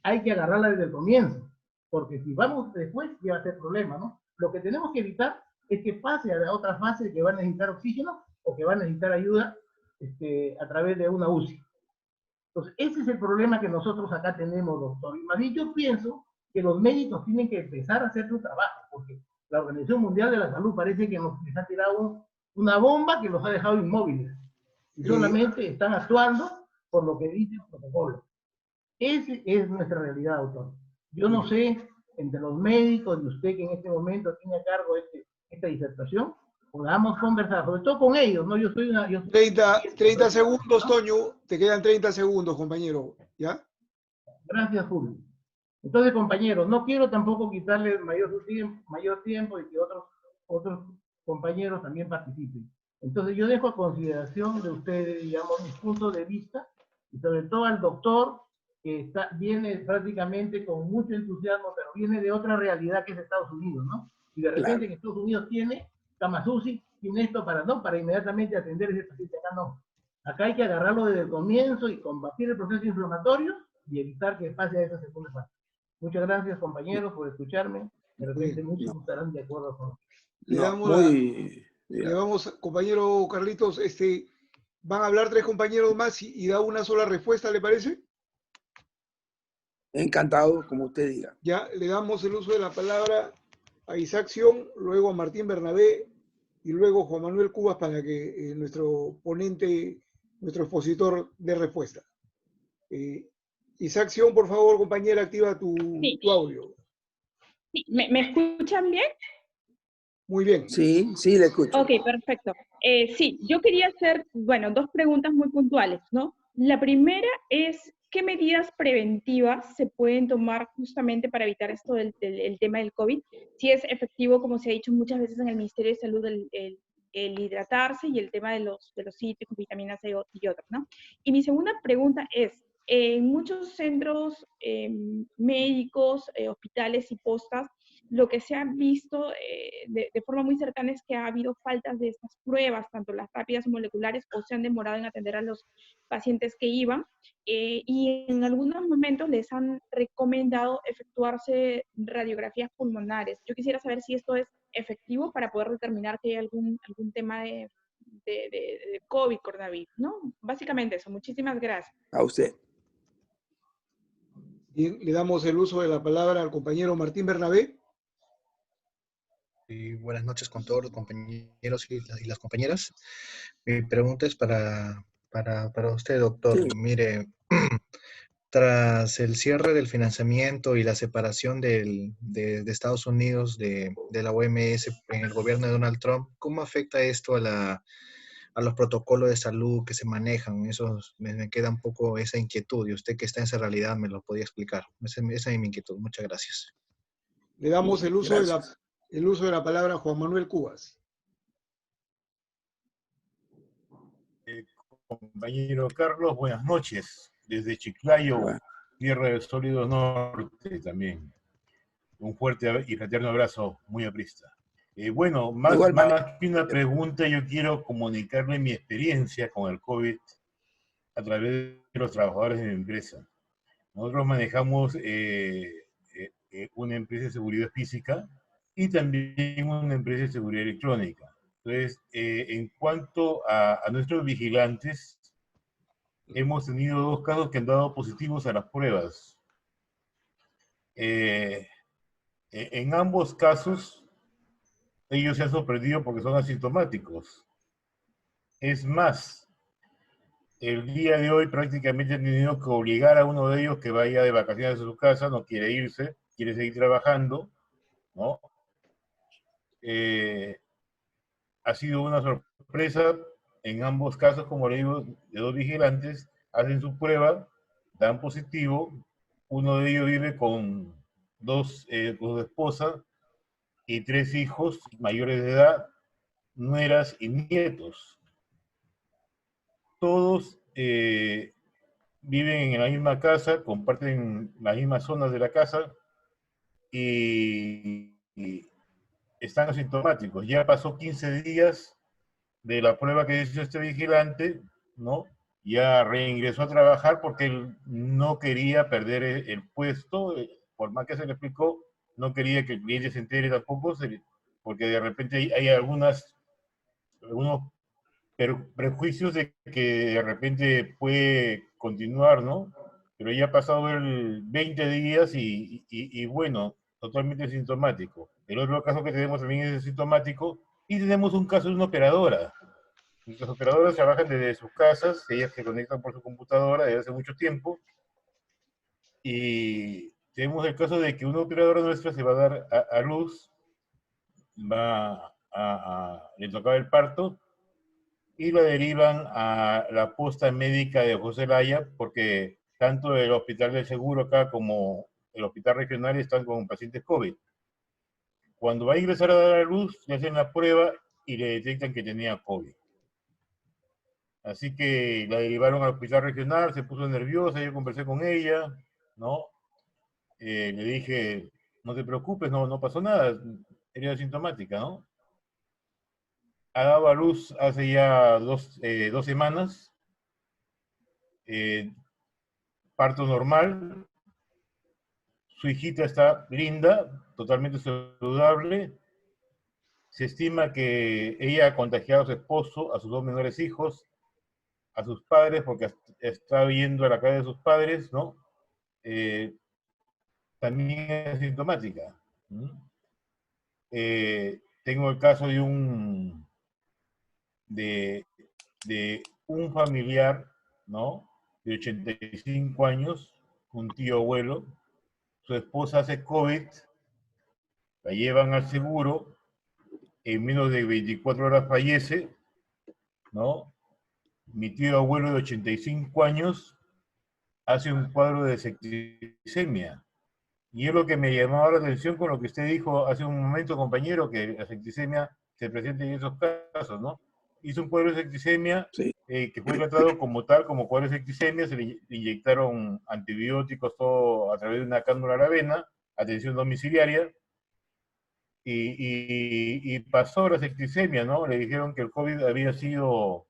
hay que agarrarla desde el comienzo, porque si vamos después, ya va a ser problema, ¿no? Lo que tenemos que evitar es que pase a la otra fase que va a necesitar oxígeno o que va a necesitar ayuda a través de una UCI. Entonces, ese es el problema que nosotros acá tenemos, doctor. Y más bien yo pienso que los médicos tienen que empezar a hacer su trabajo, porque la Organización Mundial de la Salud parece que nos ha tirado una bomba que los ha dejado inmóviles. Y solamente están actuando por lo que dice el protocolo. Esa es nuestra realidad, doctor. Yo no sé, entre los médicos y usted que en este momento tiene a cargo esta disertación, podamos conversar, sobre todo con ellos, ¿no?
30 segundos, Toño. Te quedan 30 segundos, compañero. ¿Ya?
Gracias, Julio. Entonces, compañeros, no quiero tampoco quitarle mayor tiempo y que otros compañeros también participen. Entonces, yo dejo a consideración de ustedes, digamos, mis puntos de vista, y sobre todo al doctor, que viene prácticamente con mucho entusiasmo, pero viene de otra realidad que es Estados Unidos, ¿no? Y de repente en Estados Unidos tiene camas UCI, tiene esto para inmediatamente atender ese paciente. Acá no. Acá hay que agarrarlo desde el comienzo y combatir el proceso inflamatorio y evitar que pase a esa segunda fase. Muchas gracias, compañeros, por escucharme. De repente muchos estarán de acuerdo con
le damos, compañero Carlitos, van a hablar 3 compañeros más y da una sola respuesta, ¿le parece?
Encantado, como usted diga.
Ya, le damos el uso de la palabra a Isaac Sion, luego a Martín Bernabé y luego a Juan Manuel Cubas para que nuestro ponente, nuestro expositor dé respuesta. Isaac Sion, por favor, compañera, activa tu audio.
Sí, ¿me escuchan bien?
Muy bien.
Sí, le escucho.
Ok, perfecto. Sí, yo quería hacer, bueno, 2 preguntas muy puntuales, ¿no? La primera es, ¿qué medidas preventivas se pueden tomar justamente para evitar esto del tema del COVID? Si es efectivo, como se ha dicho muchas veces en el Ministerio de Salud, el hidratarse y el tema de los cítricos, vitaminas C y otros, ¿no? Y mi segunda pregunta es, en muchos centros médicos, hospitales y postas, lo que se ha visto de forma muy cercana es que ha habido faltas de estas pruebas, tanto las rápidas o moleculares, o se han demorado en atender a los pacientes que iban, y en algunos momentos les han recomendado efectuarse radiografías pulmonares. Yo quisiera saber si esto es efectivo para poder determinar que hay algún tema de COVID, coronavirus, ¿no? Básicamente eso. Muchísimas gracias.
A usted.
Bien, le damos el uso de la palabra al compañero Martín Bernabé.
Buenas noches con todos los compañeros y las compañeras. Mi pregunta es para usted, doctor.
Sí.
Mire, tras el cierre del financiamiento y la separación de Estados Unidos de la OMS en el gobierno de Donald Trump, ¿cómo afecta esto a los protocolos de salud que se manejan? Eso me queda un poco esa inquietud, y usted que está en esa realidad me lo podía explicar. Esa es mi inquietud. Muchas gracias.
Le damos el uso de la palabra a Juan Manuel Cubas.
Compañero Carlos, buenas noches. Desde Chiclayo, Tierra del Sólido Norte también. Un fuerte y fraterno abrazo, muy aprista. Bueno, más que una pregunta, yo quiero comunicarle mi experiencia con el COVID a través de los trabajadores de mi empresa. Nosotros manejamos una empresa de seguridad física y también una empresa de seguridad electrónica. Entonces, en cuanto a nuestros vigilantes, hemos tenido 2 casos que han dado positivos a las pruebas. En ambos casos, ellos se han sorprendido porque son asintomáticos. Es más, el día de hoy prácticamente han tenido que obligar a uno de ellos que vaya de vacaciones a su casa, no quiere irse, quiere seguir trabajando, ¿no? Ha sido una sorpresa en ambos casos, como le digo, de 2 vigilantes, hacen su prueba, dan positivo, uno de ellos vive con con su esposa y 3 hijos mayores de edad, nueras y nietos. Todos viven en la misma casa, comparten las mismas zonas de la casa y están asintomáticos. Ya pasó 15 días de la prueba que hizo este vigilante, ¿no? Ya reingresó a trabajar porque él no quería perder el puesto, por más que se le explicó, no quería que el cliente se entere tampoco, porque de repente hay algunos prejuicios de que de repente puede continuar, ¿no? Pero ya ha pasado el 20 días y bueno, totalmente sintomático. El otro caso que tenemos también es sintomático y tenemos un caso de una operadora. Las operadoras trabajan desde sus casas, ellas se conectan por su computadora desde hace mucho tiempo y tenemos el caso de que una operadora nuestra se va a dar a luz, le tocaba el parto y la derivan a la posta médica de José Laya, porque tanto el Hospital del Seguro acá como el Hospital Regional están con pacientes COVID. Cuando va a ingresar a dar a luz, le hacen la prueba y le detectan que tenía COVID. Así que la derivaron al Hospital Regional, se puso nerviosa, yo conversé con ella, ¿no? Le dije, no te preocupes, no pasó nada, era asintomática, ¿no? Ha dado a luz hace ya 2 semanas, parto normal, su hijita está linda, totalmente saludable, se estima que ella ha contagiado a su esposo, a sus 2 menores hijos, a sus padres, porque está viendo a la casa de sus padres, ¿no? También es sintomática. Tengo el caso de un familiar, ¿no? De 85 años, un tío abuelo, su esposa hace COVID, la llevan al seguro, en menos de 24 horas fallece, ¿no? Mi tío abuelo de 85 años hace un cuadro de septicemia. Y es lo que me llamaba la atención con lo que usted dijo hace un momento, compañero, que la septicemia se presenta en esos casos, ¿no? Hizo un cuadro de septicemia
Sí.
Que fue tratado como tal, como cuadro de septicemia, se le inyectaron antibióticos, todo a través de una cánula a la vena, atención domiciliaria, y pasó la septicemia, ¿no? Le dijeron que el COVID había sido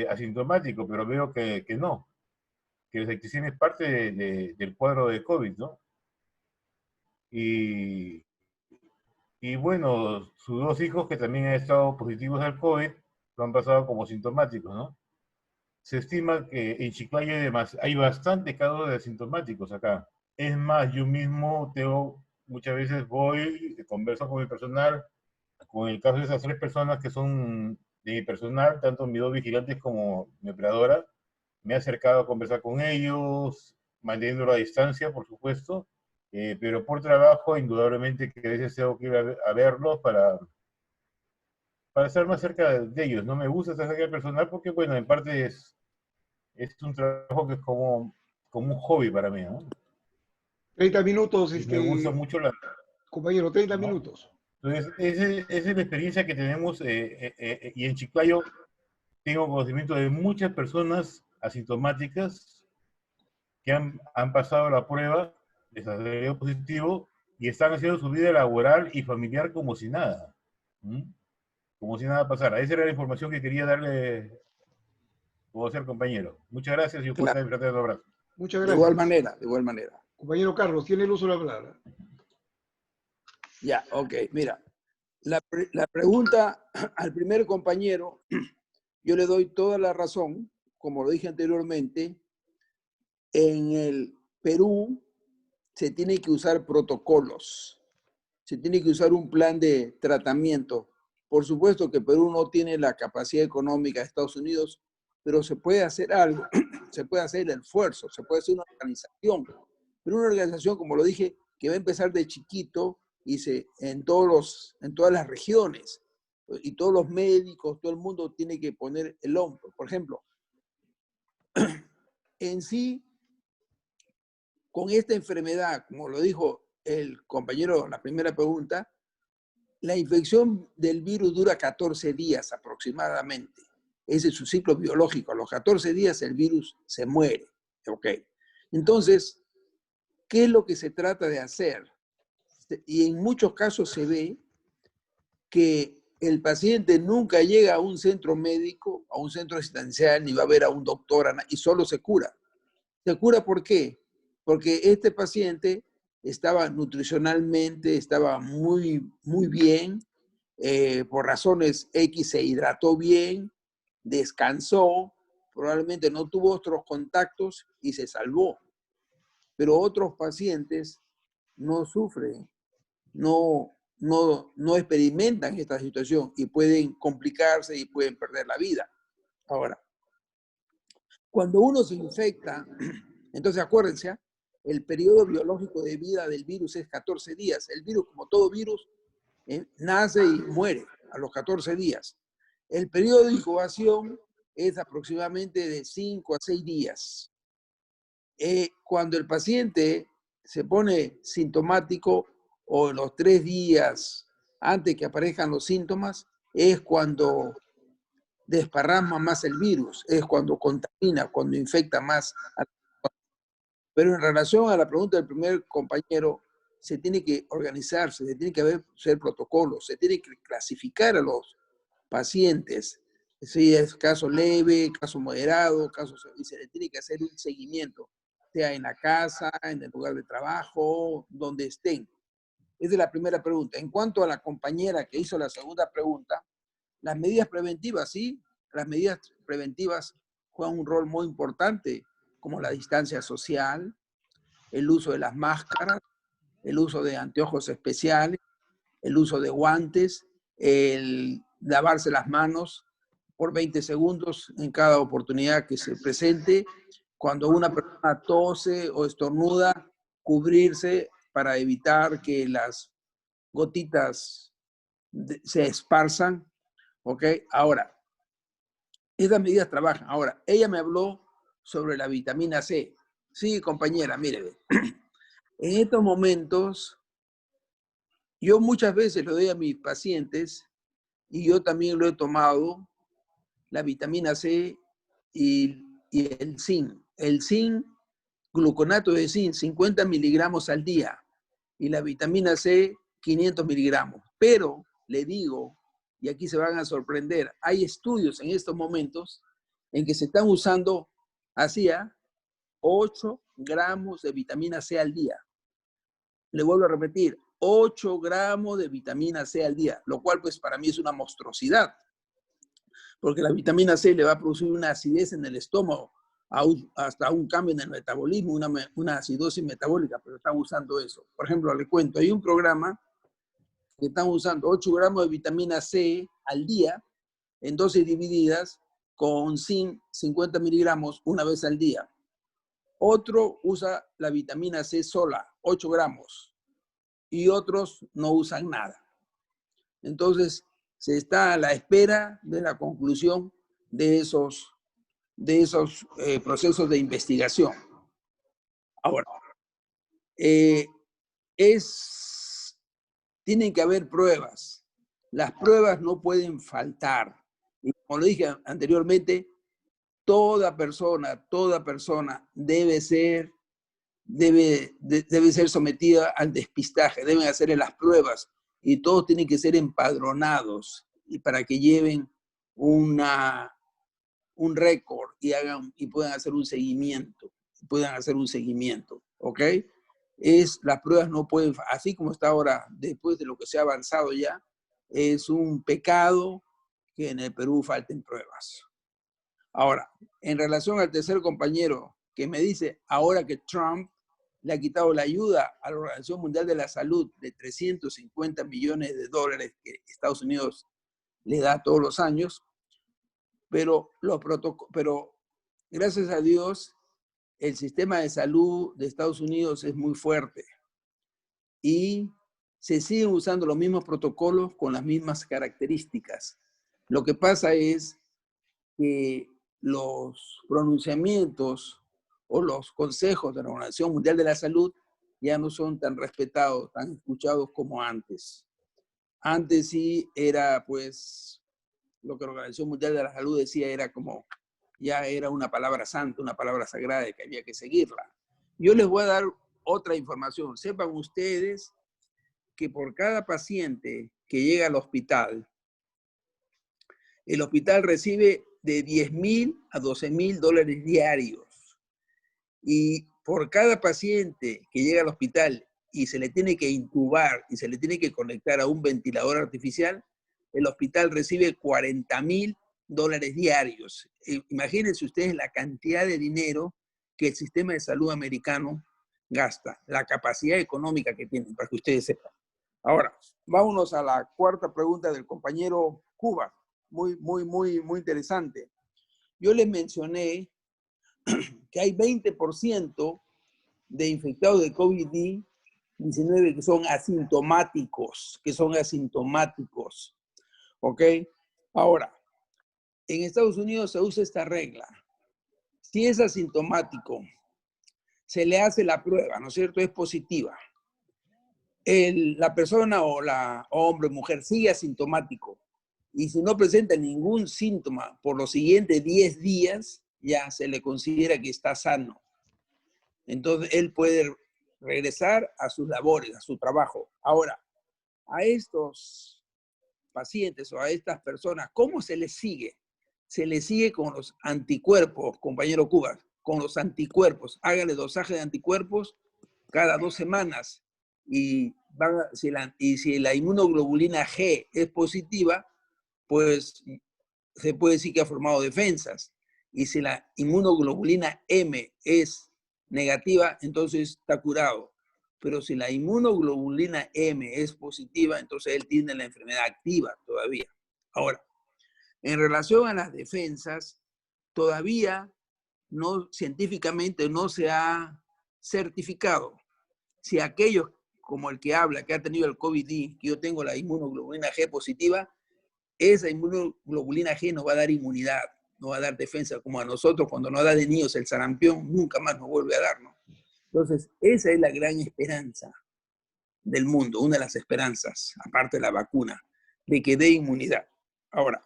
asintomático, pero veo que no, que la septicemia es parte del cuadro de COVID, ¿no? Y bueno, sus 2 hijos que también han estado positivos al COVID, lo han pasado como sintomáticos, ¿no? Se estima que en Chiclayo hay bastante casos de asintomáticos acá. Es más, yo mismo muchas veces voy, converso con mi personal, con el caso de esas 3 personas que son de mi personal, tanto mis 2 vigilantes como mi operadora, me he acercado a conversar con ellos, manteniendo la distancia, por supuesto, pero por trabajo, indudablemente que a veces tengo que ir a verlos para estar más cerca de ellos. No me gusta estar cerca del personal porque, bueno, en parte es un trabajo que es como un hobby para mí, ¿no?
30 minutos,
Y me gusta mucho
compañero, 30
¿no?
minutos.
Entonces, esa es la experiencia que tenemos, y en Chiclayo tengo conocimiento de muchas personas asintomáticas que han pasado la prueba, les ha salido positivo y están haciendo su vida laboral y familiar como si nada. ¿Mm? Como si nada pasara. Esa era la información que quería darle o ser compañero. Muchas gracias y un
Claro.
fuerte abrazo.
Muchas
De
gracias.
igual manera, de igual manera.
Compañero Carlos, tiene el uso de la palabra.
Ya, ok, mira. La pregunta al primer compañero, yo le doy toda la razón, como lo dije anteriormente. En el Perú se tiene que usar protocolos, se tiene que usar un plan de tratamiento. Por supuesto que Perú no tiene la capacidad económica de Estados Unidos, pero se puede hacer algo, se puede hacer el esfuerzo, se puede hacer una organización. Pero una organización, como lo dije, que va a empezar de chiquito y en todas las regiones. Y todos los médicos, todo el mundo tiene que poner el hombro. Por ejemplo, en sí, con esta enfermedad, como lo dijo el compañero en la primera pregunta, la infección del virus dura 14 días aproximadamente. Ese es su ciclo biológico. A los 14 días el virus se muere. ¿Ok? Entonces, ¿qué es lo que se trata de hacer? Y en muchos casos se ve que el paciente nunca llega a un centro médico, a un centro asistencial, ni va a ver a un doctor, y solo se cura. ¿Se cura por qué? Porque este paciente estaba nutricionalmente, estaba muy, muy bien, por razones X se hidrató bien, descansó, probablemente no tuvo otros contactos y se salvó. Pero otros pacientes no sufren, no experimentan esta situación y pueden complicarse y pueden perder la vida. Ahora, cuando uno se infecta, entonces acuérdense, el periodo biológico de vida del virus es 14 días. El virus, como todo virus, nace y muere a los 14 días. El periodo de incubación es aproximadamente de 5 a 6 días. Cuando el paciente se pone sintomático o en los 3 días antes que aparezcan los síntomas, es cuando desparrama más el virus, es cuando contamina, cuando infecta más. Pero en relación a la pregunta del primer compañero, se tiene que organizarse, se tiene que hacer protocolos, se tiene que clasificar a los pacientes, si es caso leve, caso moderado, y se le tiene que hacer un seguimiento, sea en la casa, en el lugar de trabajo, donde estén. Esa es la primera pregunta. En cuanto a la compañera que hizo la segunda pregunta, las medidas preventivas, sí, las medidas preventivas juegan un rol muy importante, como la distancia social, el uso de las máscaras, el uso de anteojos especiales, el uso de guantes, el lavarse las manos por 20 segundos en cada oportunidad que se presente. Cuando una persona tose o estornuda, cubrirse para evitar que las gotitas se esparzan. ¿Ok? Ahora, esas medidas trabajan. Ahora, ella me habló sobre la vitamina C. Sí, compañera, mire, en estos momentos, yo muchas veces lo doy a mis pacientes y yo también lo he tomado, la vitamina C y el zinc. El zinc, gluconato de zinc, 50 miligramos al día y la vitamina C, 500 miligramos. Pero le digo, y aquí se van a sorprender, hay estudios en estos momentos en que se están usando hacia 8 gramos de vitamina C al día. Le vuelvo a repetir, 8 gramos de vitamina C al día, lo cual pues para mí es una monstruosidad, porque la vitamina C le va a producir una acidez en el estómago, hasta un cambio en el metabolismo, una acidosis metabólica, pero están usando eso. Por ejemplo, le cuento, hay un programa que están usando 8 gramos de vitamina C al día, en dosis divididas, con zinc 50 miligramos una vez al día. Otro usa la vitamina C sola, 8 gramos, y otros no usan nada. Entonces, se está a la espera de la conclusión de esos procesos de investigación. Ahora, tienen que haber pruebas. Las pruebas no pueden faltar. Y como lo dije anteriormente, toda persona debe ser sometida al despistaje, deben hacerle las pruebas y todos tienen que ser empadronados y para que lleven una un récord y puedan hacer un seguimiento, ¿ok? Las pruebas no pueden, así como está ahora, después de lo que se ha avanzado ya, es un pecado que en el Perú falten pruebas. Ahora, en relación al tercer compañero que me dice ahora que Trump le ha quitado la ayuda a la Organización Mundial de la Salud de 350 millones de dólares que Estados Unidos le da todos los años, pero gracias a Dios el sistema de salud de Estados Unidos es muy fuerte y se siguen usando los mismos protocolos con las mismas características. Lo que pasa es que los pronunciamientos o los consejos de la Organización Mundial de la Salud ya no son tan respetados, tan escuchados como antes. Antes sí era, pues, lo que la Organización Mundial de la Salud decía era como, ya era una palabra santa, una palabra sagrada que había que seguirla. Yo les voy a dar otra información. Sepan ustedes que por cada paciente que llega al hospital, el hospital recibe de $10,000 a $12,000 diarios. Y por cada paciente que llega al hospital y se le tiene que intubar y se le tiene que conectar a un ventilador artificial, el hospital recibe $40,000 diarios. Imagínense ustedes la cantidad de dinero que el sistema de salud americano gasta, la capacidad económica que tienen, para que ustedes sepan. Ahora, vámonos a la cuarta pregunta del compañero Cuba. Muy interesante. Yo les mencioné que hay 20% de infectados de COVID-19 que son asintomáticos, ¿ok? Ahora, en Estados Unidos se usa esta regla. Si es asintomático, se le hace la prueba, ¿no es cierto? Es positiva. La persona hombre o mujer sigue asintomático y si no presenta ningún síntoma por los siguientes 10 días, ya se le considera que está sano. Entonces, él puede regresar a sus labores, a su trabajo. Ahora, a estos pacientes o a estas personas, ¿cómo se les sigue? Se les sigue con los anticuerpos, compañero Cuba, con los anticuerpos. Háganle dosaje de anticuerpos cada 2 semanas. Y si la inmunoglobulina G es positiva, pues se puede decir que ha formado defensas. Y si la inmunoglobulina M es negativa, entonces está curado. Pero si la inmunoglobulina M es positiva, entonces él tiene la enfermedad activa todavía. Ahora, en relación a las defensas, todavía científicamente no se ha certificado si aquellos como el que habla, que ha tenido el COVID, que yo tengo la inmunoglobulina G positiva, esa inmunoglobulina G nos va a dar inmunidad, nos va a dar defensa, como a nosotros cuando nos da de niños el sarampión, nunca más nos vuelve a darnos. Entonces, esa es la gran esperanza del mundo, una de las esperanzas, aparte de la vacuna, de que dé inmunidad. Ahora,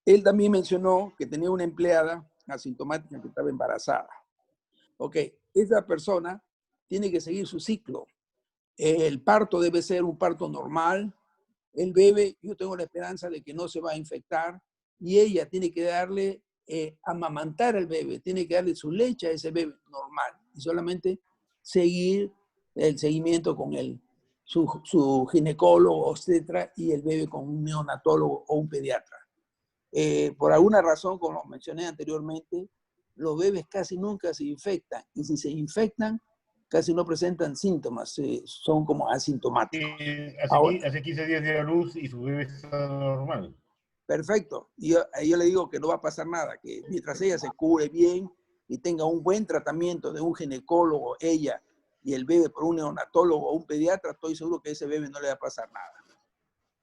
él también mencionó que tenía una empleada asintomática que estaba embarazada. Ok, esa persona tiene que seguir su ciclo. El parto debe ser un parto normal. El bebé, yo tengo la esperanza de que no se va a infectar y ella tiene que darle, amamantar al bebé, tiene que darle su leche a ese bebé normal y solamente seguir el seguimiento con su ginecólogo, obstetra y el bebé con un neonatólogo o un pediatra. Por alguna razón, como mencioné anteriormente, los bebés casi nunca se infectan y si se infectan, casi no presentan síntomas, son como asintomáticos.
Hace 15 días de luz y su bebé está normal.
Perfecto. Y yo le digo que no va a pasar nada, que mientras ella se cure bien y tenga un buen tratamiento de un ginecólogo, ella y el bebé por un neonatólogo o un pediatra, estoy seguro que a ese bebé no le va a pasar nada.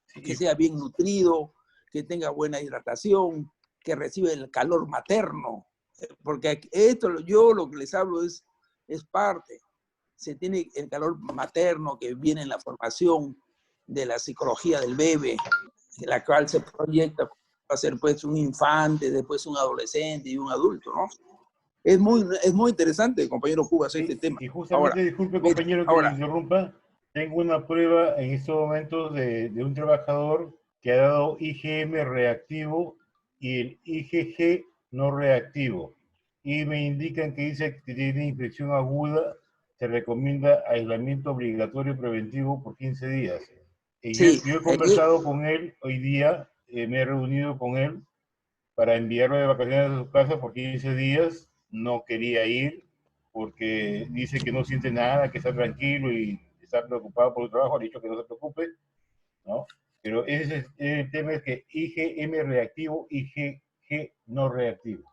Sí. Que sea bien nutrido, que tenga buena hidratación, que reciba el calor materno. Porque esto, yo lo que les hablo es parte. Se tiene el calor materno que viene en la formación de la psicología del bebé, en la cual se proyecta para ser pues un infante, después un adolescente y un adulto, ¿no? Es muy interesante, compañero Cuba, este tema.
Y justamente, ahora, disculpe, compañero, que le interrumpa, tengo una prueba en estos momentos de un trabajador que ha dado IgM reactivo y el IgG no reactivo. Y me indican que dice que tiene infección aguda, se recomienda aislamiento obligatorio preventivo por 15 días.
Sí,
Yo he conversado con él hoy día, me he reunido con él para enviarlo de vacaciones a su casa por 15 días. No quería ir porque dice que no siente nada, que está tranquilo y está preocupado por su trabajo. Ha dicho que no se preocupe, ¿no? Pero el tema es que IgM reactivo, IgG no reactivo.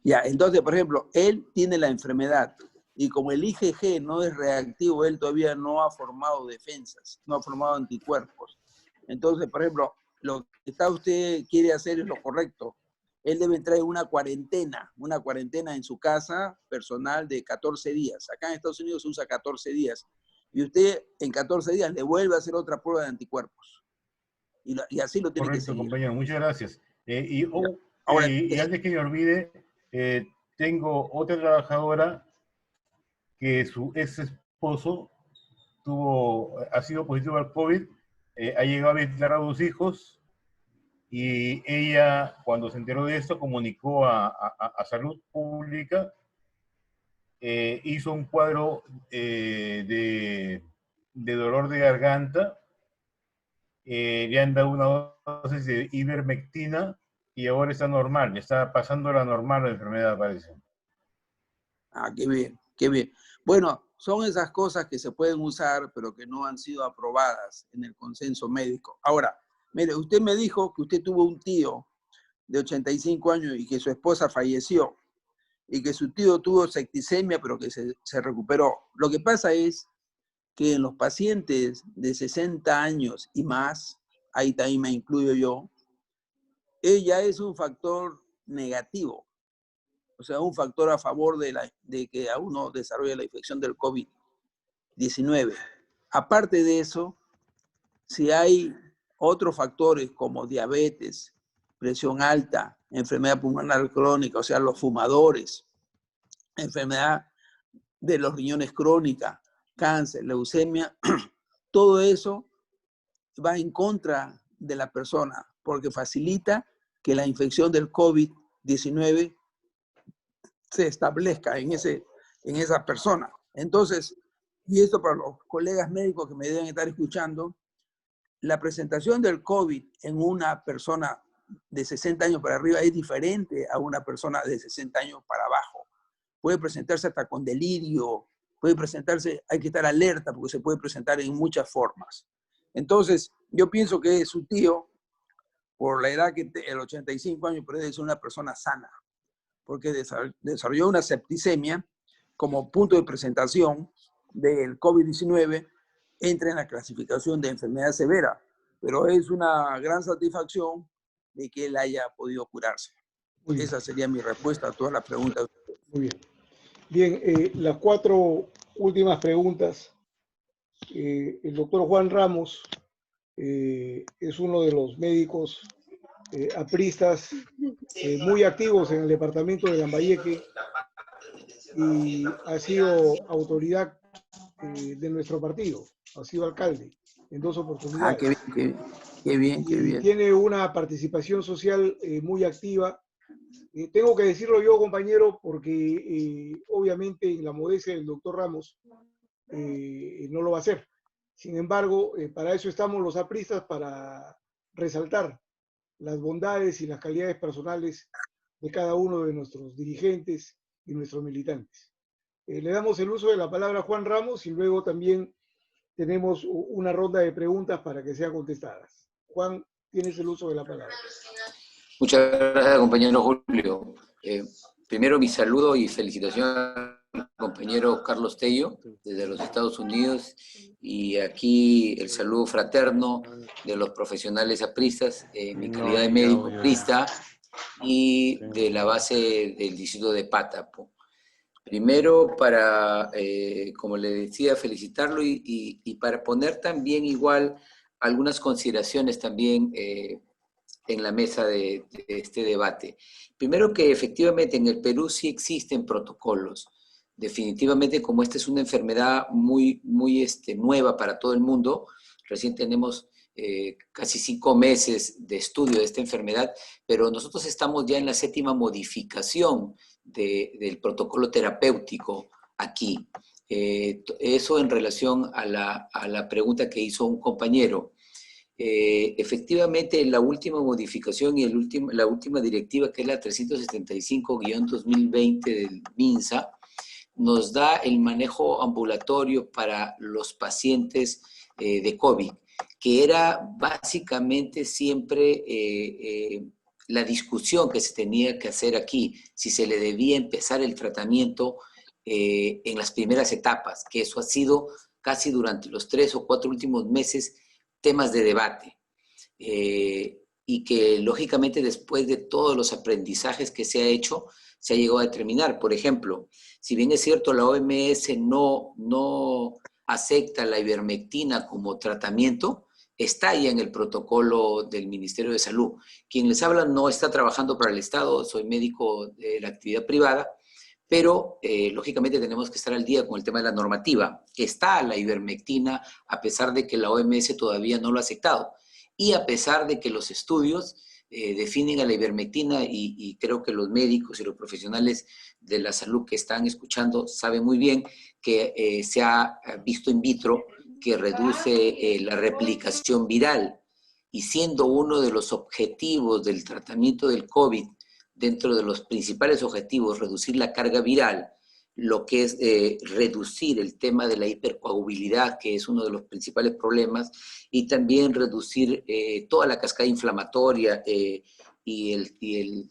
ya, entonces, por ejemplo, él tiene la enfermedad y como el IgG no es reactivo, él todavía no ha formado defensas, no ha formado anticuerpos. Entonces, por ejemplo, lo que usted quiere hacer es lo correcto. Él debe entrar en una cuarentena en su casa personal de 14 días. Acá en Estados Unidos se usa 14 días. Y usted en 14 días le vuelve a hacer otra prueba de anticuerpos. Y así lo tiene que
Correcto,
seguir.
compañero, muchas gracias.
Ahora,
Y antes que me olvide, tengo otra trabajadora que su ex esposo ha sido positivo al COVID, ha llegado a visitar a 2 hijos y ella, cuando se enteró de esto, comunicó a Salud Pública, hizo un cuadro de dolor de garganta, le han dado una dosis de ivermectina y ahora está normal, está pasando la normal la enfermedad, parece.
Ah, qué bien, qué bien. Bueno, son esas cosas que se pueden usar, pero que no han sido aprobadas en el consenso médico. Ahora, mire, usted me dijo que usted tuvo un tío de 85 años y que su esposa falleció, y que su tío tuvo septicemia, pero que se recuperó. Lo que pasa es que en los pacientes de 60 años y más, ahí también me incluyo yo, ella es un factor negativo. O sea, un factor a favor de que a uno desarrolle la infección del COVID-19. Aparte de eso, si hay otros factores como diabetes, presión alta, enfermedad pulmonar crónica, o sea, los fumadores, enfermedad de los riñones crónica, cáncer, leucemia, todo eso va en contra de la persona porque facilita que la infección del COVID-19 se establezca en esa persona. Entonces, y esto para los colegas médicos que me deben estar escuchando, la presentación del COVID en una persona de 60 años para arriba es diferente a una persona de 60 años para abajo. Puede presentarse hasta con delirio, puede presentarse, hay que estar alerta porque se puede presentar en muchas formas. Entonces, yo pienso que su tío, por la edad que el 85 años, pero es una persona sana, porque desarrolló una septicemia como punto de presentación del COVID-19, entra en la clasificación de enfermedad severa, pero es una gran satisfacción de que él haya podido curarse. Esa sería mi respuesta a todas las preguntas.
Muy bien. Bien, las 4 últimas preguntas. El doctor Juan Ramos es uno de los médicos apristas muy activos en el departamento de Lambayeque y ha sido autoridad de nuestro partido, ha sido alcalde en 2 oportunidades.
Ah, qué bien.
Tiene una participación social muy activa. Tengo que decirlo yo, compañero, porque obviamente en la modestia del doctor Ramos no lo va a hacer. Sin embargo, para eso estamos los apristas, para resaltar las bondades y las calidades personales de cada uno de nuestros dirigentes y nuestros militantes. Le damos el uso de la palabra a Juan Ramos y luego también tenemos una ronda de preguntas para que sean contestadas. Juan, tienes el uso de la palabra.
Muchas gracias, compañero Julio. Primero mi saludo y felicitación al compañero Carlos Tello desde los Estados Unidos y aquí el saludo fraterno de los profesionales apristas, mi calidad de médico aprista y de la base del distrito de Pátapo. Primero para, como le decía, felicitarlo y para poner también igual algunas consideraciones también en la mesa de este debate. Primero que efectivamente en el Perú sí existen protocolos. Definitivamente como esta es una enfermedad muy nueva para todo el mundo, recién tenemos casi 5 meses de estudio de esta enfermedad, pero nosotros estamos ya en la 7ª modificación del protocolo terapéutico aquí. Eso en relación a la pregunta que hizo un compañero. Efectivamente, la última modificación y la última directiva, que es la 375-2020 del MINSA, nos da el manejo ambulatorio para los pacientes de COVID, que era básicamente siempre la discusión que se tenía que hacer aquí, si se le debía empezar el tratamiento en las primeras etapas, que eso ha sido casi durante los 3 o 4 últimos meses temas de debate. Y que lógicamente después de todos los aprendizajes que se ha hecho, se ha llegado a determinar. Por ejemplo, si bien es cierto, la OMS no acepta la ivermectina como tratamiento, está ahí en el protocolo del Ministerio de Salud. Quien les habla no está trabajando para el Estado, soy médico de la actividad privada, pero lógicamente tenemos que estar al día con el tema de la normativa. Está la ivermectina, a pesar de que la OMS todavía no lo ha aceptado, y a pesar de que los estudios definen a la ivermectina, y creo que los médicos y los profesionales de la salud que están escuchando saben muy bien que se ha visto in vitro que reduce la replicación viral, y siendo uno de los objetivos del tratamiento del COVID, dentro de los principales objetivos, reducir la carga viral, lo que es reducir el tema de la hipercoagulabilidad, que es uno de los principales problemas, y también reducir toda la cascada inflamatoria y el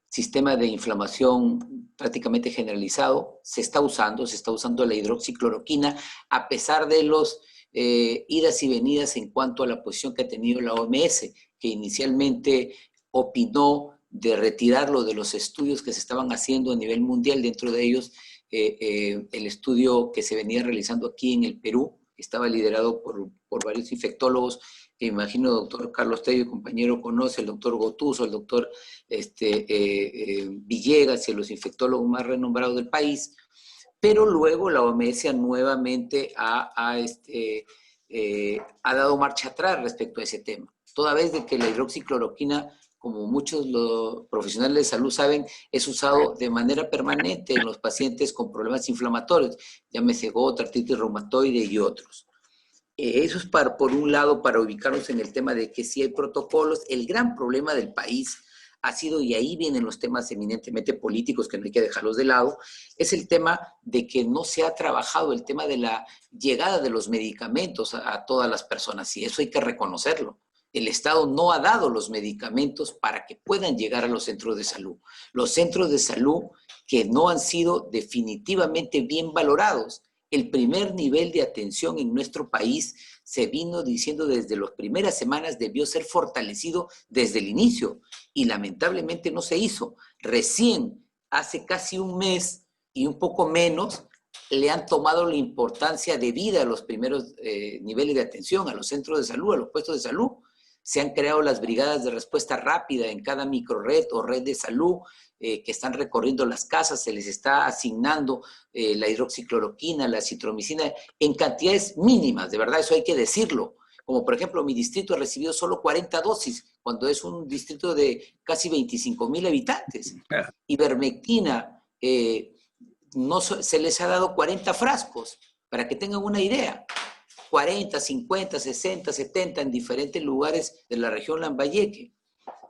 sistema de inflamación prácticamente generalizado. Se está usando la hidroxicloroquina, a pesar de los idas y venidas en cuanto a la posición que ha tenido la OMS, que inicialmente opinó de retirarlo de los estudios que se estaban haciendo a nivel mundial, dentro de ellos el estudio que se venía realizando aquí en el Perú, que estaba liderado por varios infectólogos, que me imagino el doctor Carlos Tello, compañero, conoce, el doctor Gotuso, el doctor Villegas, y los infectólogos más renombrados del país. Pero luego la OMS nuevamente ha dado marcha atrás respecto a ese tema, toda vez de que la hidroxicloroquina, como muchos los profesionales de salud saben, es usado de manera permanente en los pacientes con problemas inflamatorios, llámese gota, artritis reumatoide y otros. Eso es por un lado, para ubicarnos en el tema de que sí hay protocolos. El gran problema del país ha sido, y ahí vienen los temas eminentemente políticos que no hay que dejarlos de lado, es el tema de que no se ha trabajado el tema de la llegada de los medicamentos a todas las personas, y eso hay que reconocerlo. El Estado no ha dado los medicamentos para que puedan llegar a los centros de salud. Los centros de salud que no han sido definitivamente bien valorados. El primer nivel de atención en nuestro país, se vino diciendo desde las primeras semanas, debió ser fortalecido desde el inicio, y lamentablemente no se hizo. Recién, hace casi un mes y un poco menos, le han tomado la importancia debida a los primeros niveles de atención, a los centros de salud, a los puestos de salud. Se han creado las brigadas de respuesta rápida en cada microred o red de salud, que están recorriendo las casas, se les está asignando la hidroxicloroquina, la citromicina, en cantidades mínimas, de verdad, eso hay que decirlo. Como por ejemplo, mi distrito ha recibido solo 40 dosis, cuando es un distrito de casi 25,000 habitantes. Ivermectina, se les ha dado 40 frascos, para que tengan una idea. 40, 50, 60, 70 en diferentes lugares de la región Lambayeque.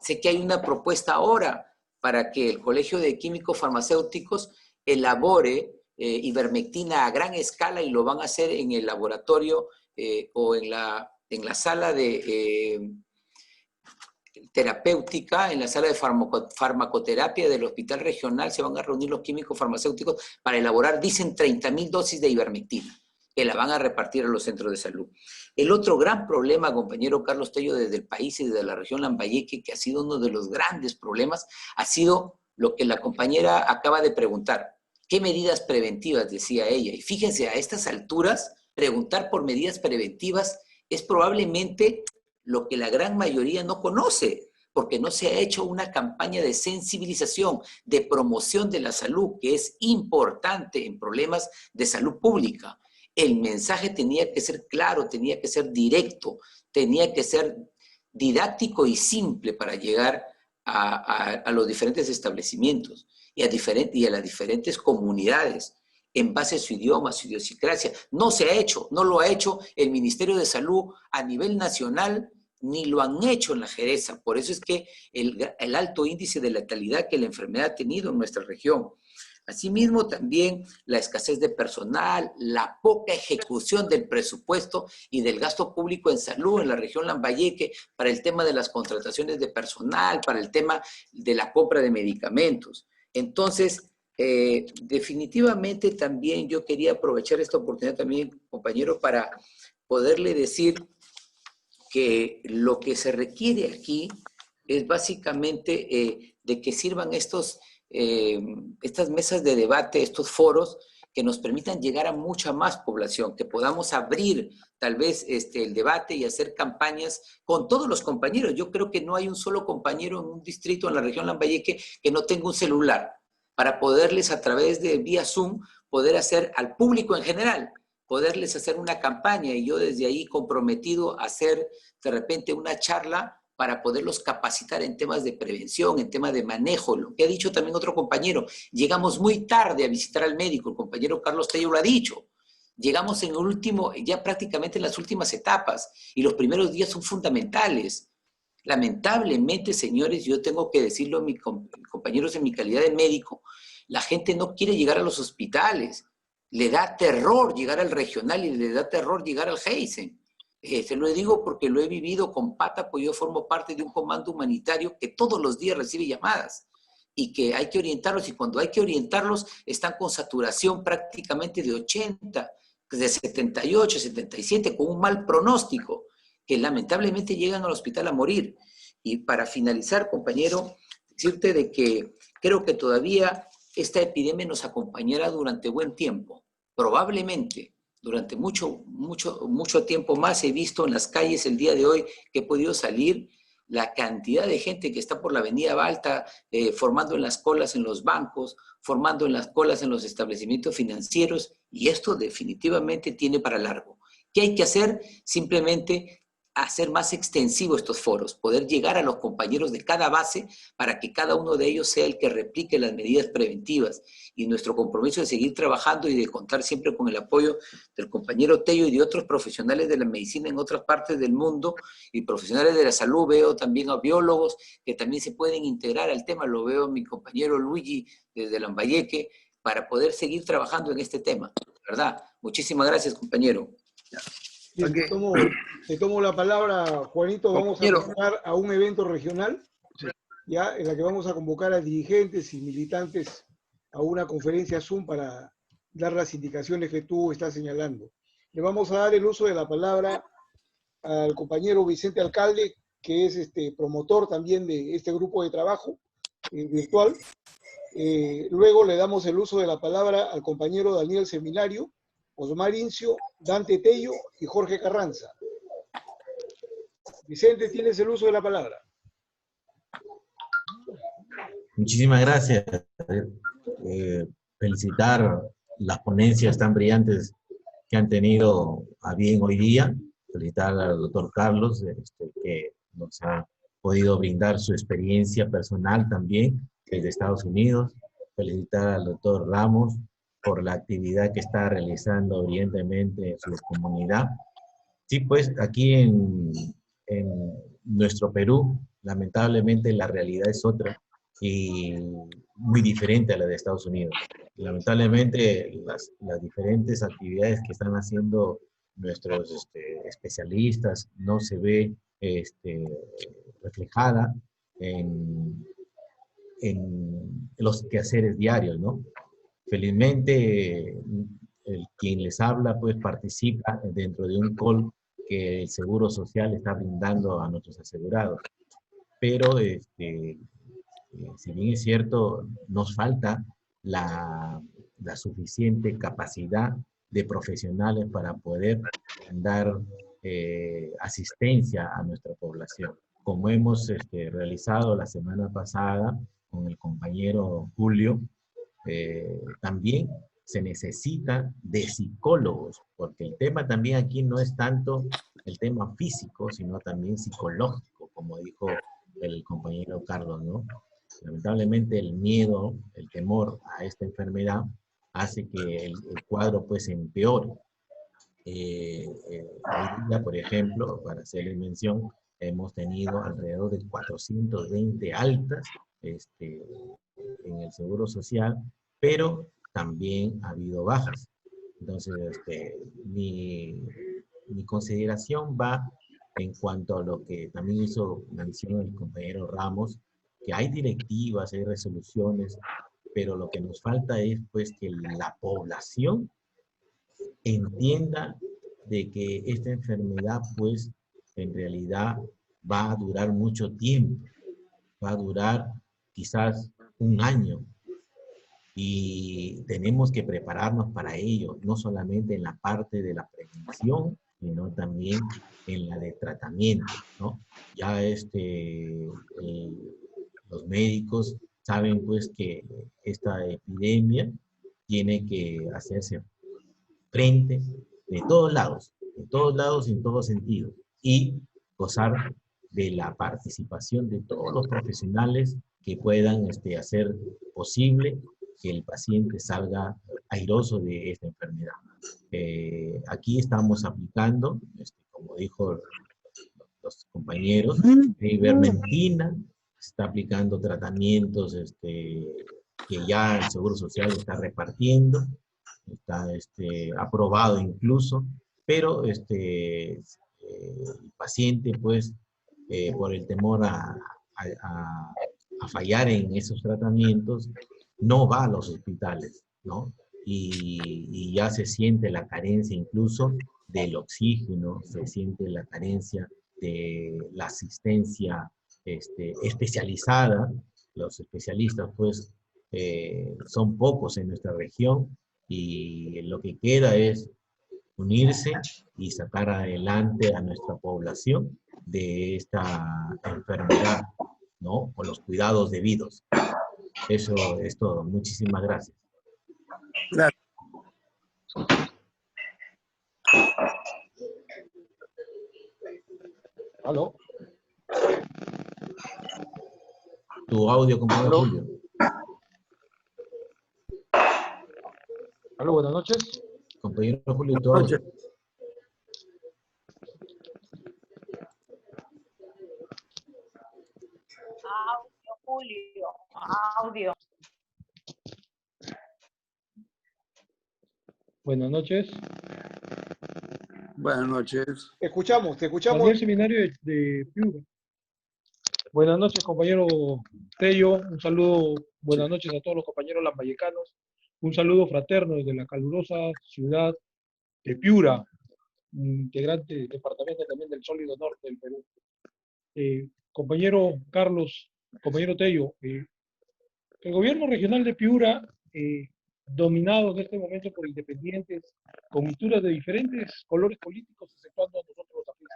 Sé que hay una propuesta ahora para que el Colegio de Químicos Farmacéuticos elabore ivermectina a gran escala, y lo van a hacer en el laboratorio o en la sala de terapéutica, en la sala de farmacoterapia del Hospital Regional. Se van a reunir los químicos farmacéuticos para elaborar, dicen, 30,000 dosis de ivermectina, que la van a repartir a los centros de salud. El otro gran problema, compañero Carlos Tello, desde el país y desde la región Lambayeque, que ha sido uno de los grandes problemas, ha sido lo que la compañera acaba de preguntar. ¿Qué medidas preventivas? Decía ella. Y fíjense, a estas alturas, preguntar por medidas preventivas es probablemente lo que la gran mayoría no conoce, porque no se ha hecho una campaña de sensibilización, de promoción de la salud, que es importante en problemas de salud pública. El mensaje tenía que ser claro, tenía que ser directo, tenía que ser didáctico y simple para llegar a los diferentes establecimientos y a las diferentes comunidades en base a su idioma, su idiosincrasia. No se ha hecho, no lo ha hecho el Ministerio de Salud a nivel nacional, ni lo han hecho en la Jereza. Por eso es que el alto índice de letalidad que la enfermedad ha tenido en nuestra región. Asimismo, también la escasez de personal, la poca ejecución del presupuesto y del gasto público en salud en la región Lambayeque para el tema de las contrataciones de personal, para el tema de la compra de medicamentos. Entonces, definitivamente también yo quería aprovechar esta oportunidad también, compañero, para poderle decir que lo que se requiere aquí es básicamente de que sirvan estas mesas de debate, estos foros, que nos permitan llegar a mucha más población, que podamos abrir tal vez el debate y hacer campañas con todos los compañeros. Yo creo que no hay un solo compañero en un distrito en la región Lambayeque que no tenga un celular para poderles a través de vía Zoom poder hacer al público en general, poderles hacer una campaña y yo desde ahí comprometido a hacer de repente una charla para poderlos capacitar en temas de prevención, en temas de manejo. Lo que ha dicho también otro compañero, llegamos muy tarde a visitar al médico, el compañero Carlos Tello lo ha dicho. Llegamos en el último, ya prácticamente en las últimas etapas, y los primeros días son fundamentales. Lamentablemente, señores, yo tengo que decirlo a mis compañeros en mi calidad de médico, la gente no quiere llegar a los hospitales, le da terror llegar al regional y le da terror llegar al Heisen. Se lo digo porque lo he vivido con pata, pues yo formo parte de un comando humanitario que todos los días recibe llamadas y que hay que orientarlos, y cuando hay que orientarlos están con saturación prácticamente de 80, de 78, 77, con un mal pronóstico, que lamentablemente llegan al hospital a morir. Y para finalizar, compañero, decirte de que creo que todavía esta epidemia nos acompañará durante buen tiempo, probablemente. Durante mucho tiempo más he visto en las calles el día de hoy que he podido salir la cantidad de gente que está por la avenida Balta, formando en las colas en los bancos, formando en las colas en los establecimientos financieros, y esto definitivamente tiene para largo. ¿Qué hay que hacer? Simplemente hacer más extensivo estos foros, poder llegar a los compañeros de cada base para que cada uno de ellos sea el que replique las medidas preventivas. Y nuestro compromiso de seguir trabajando y de contar siempre con el apoyo del compañero Tello y de otros profesionales de la medicina en otras partes del mundo y profesionales de la salud. Veo también a biólogos que también se pueden integrar al tema. Lo veo a mi compañero Luigi desde Lambayeque para poder seguir trabajando en este tema, ¿verdad? Muchísimas gracias, compañero.
Bien, te tomo la palabra, Juanito. Vamos a pasar a un evento regional, ya en la que vamos a convocar a dirigentes y militantes a una conferencia Zoom para dar las indicaciones que tú estás señalando. Le vamos a dar el uso de la palabra al compañero Vicente Alcalde, que es promotor también de este grupo de trabajo virtual. Luego le damos el uso de la palabra al compañero Daniel Seminario, Osmar Incio, Dante Tello y Jorge Carranza. Vicente, tienes el uso de la palabra.
Muchísimas gracias. Felicitar las ponencias tan brillantes que han tenido a bien hoy día. Felicitar al doctor Carlos, que nos ha podido brindar su experiencia personal también desde Estados Unidos. Felicitar al doctor Ramos por la actividad que está realizando brillantemente en su comunidad. Sí, pues aquí en nuestro Perú, lamentablemente la realidad es otra y muy diferente a la de Estados Unidos. Lamentablemente las diferentes actividades que están haciendo nuestros especialistas no se ve reflejada en los quehaceres diarios, ¿no? Felizmente, quien les habla pues participa dentro de un call que el Seguro Social está brindando a nuestros asegurados. Pero, si bien es cierto, nos falta la suficiente capacidad de profesionales para poder dar asistencia a nuestra población. Como hemos realizado la semana pasada con el compañero Julio, también se necesita de psicólogos, porque el tema también aquí no es tanto el tema físico, sino también psicológico, como dijo el compañero Carlos, ¿no? Lamentablemente el miedo, el temor a esta enfermedad hace que el cuadro pues empeore. Hoy día, por ejemplo, para hacerles mención, hemos tenido alrededor de 420 altas en el Seguro Social, pero también ha habido bajas. Entonces, mi consideración va en cuanto a lo que también hizo mención el compañero Ramos, que hay directivas, hay resoluciones, pero lo que nos falta es pues que la población entienda de que esta enfermedad pues en realidad va a durar mucho tiempo, va a durar quizás un año, y tenemos que prepararnos para ello, no solamente en la parte de la prevención, sino también en la de tratamiento, ¿no? Ya los médicos saben pues que esta epidemia tiene que hacerse frente de todos lados, en todo sentido, y gozar de la participación de todos los profesionales que puedan hacer posible que el paciente salga airoso de esta enfermedad. Aquí estamos aplicando, como dijo los compañeros, ivermectina, se está aplicando tratamientos que ya el Seguro Social está repartiendo, está aprobado incluso, pero el paciente pues por el temor a fallar en esos tratamientos no va a los hospitales, ¿no? Y ya se siente la carencia incluso del oxígeno, se siente la carencia de la asistencia especializada. Los especialistas pues son pocos en nuestra región, y lo que queda es unirse y sacar adelante a nuestra población de esta enfermedad, ¿no? Con los cuidados debidos. Eso es todo. Muchísimas gracias.
Gracias.
¿Aló?
Tu audio, compañero Julio.
¿Aló? Buenas noches.
Compañero Julio, tu audio.
Audio, Julio. Audio.
Buenas noches.
Buenas noches.
Te escuchamos.
Manuel Seminario de Piura. Buenas noches, compañero Tello. Un saludo, buenas noches a todos los compañeros lambayecanos. Un saludo fraterno desde la calurosa ciudad de Piura, integrante del departamento también del Sólido Norte del Perú. Compañero Carlos, compañero Tello, el gobierno regional de Piura, dominado en este momento por independientes, con mituras de diferentes colores políticos, exceptuando a nosotros los afines.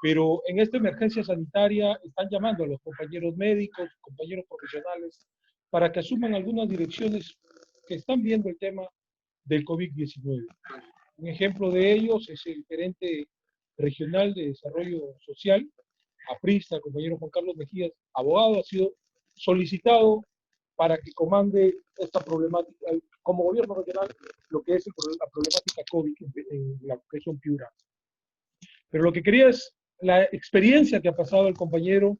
Pero en esta emergencia sanitaria están llamando a los compañeros médicos, compañeros profesionales, para que asuman algunas direcciones que están viendo el tema del COVID-19. Un ejemplo de ellos es el gerente regional de desarrollo social, aprista, el compañero Juan Carlos Mejías, abogado, ha sido solicitado para que comande esta problemática, como gobierno regional, lo que es la problemática COVID en la región Piura. Pero lo que quería es la experiencia que ha pasado el compañero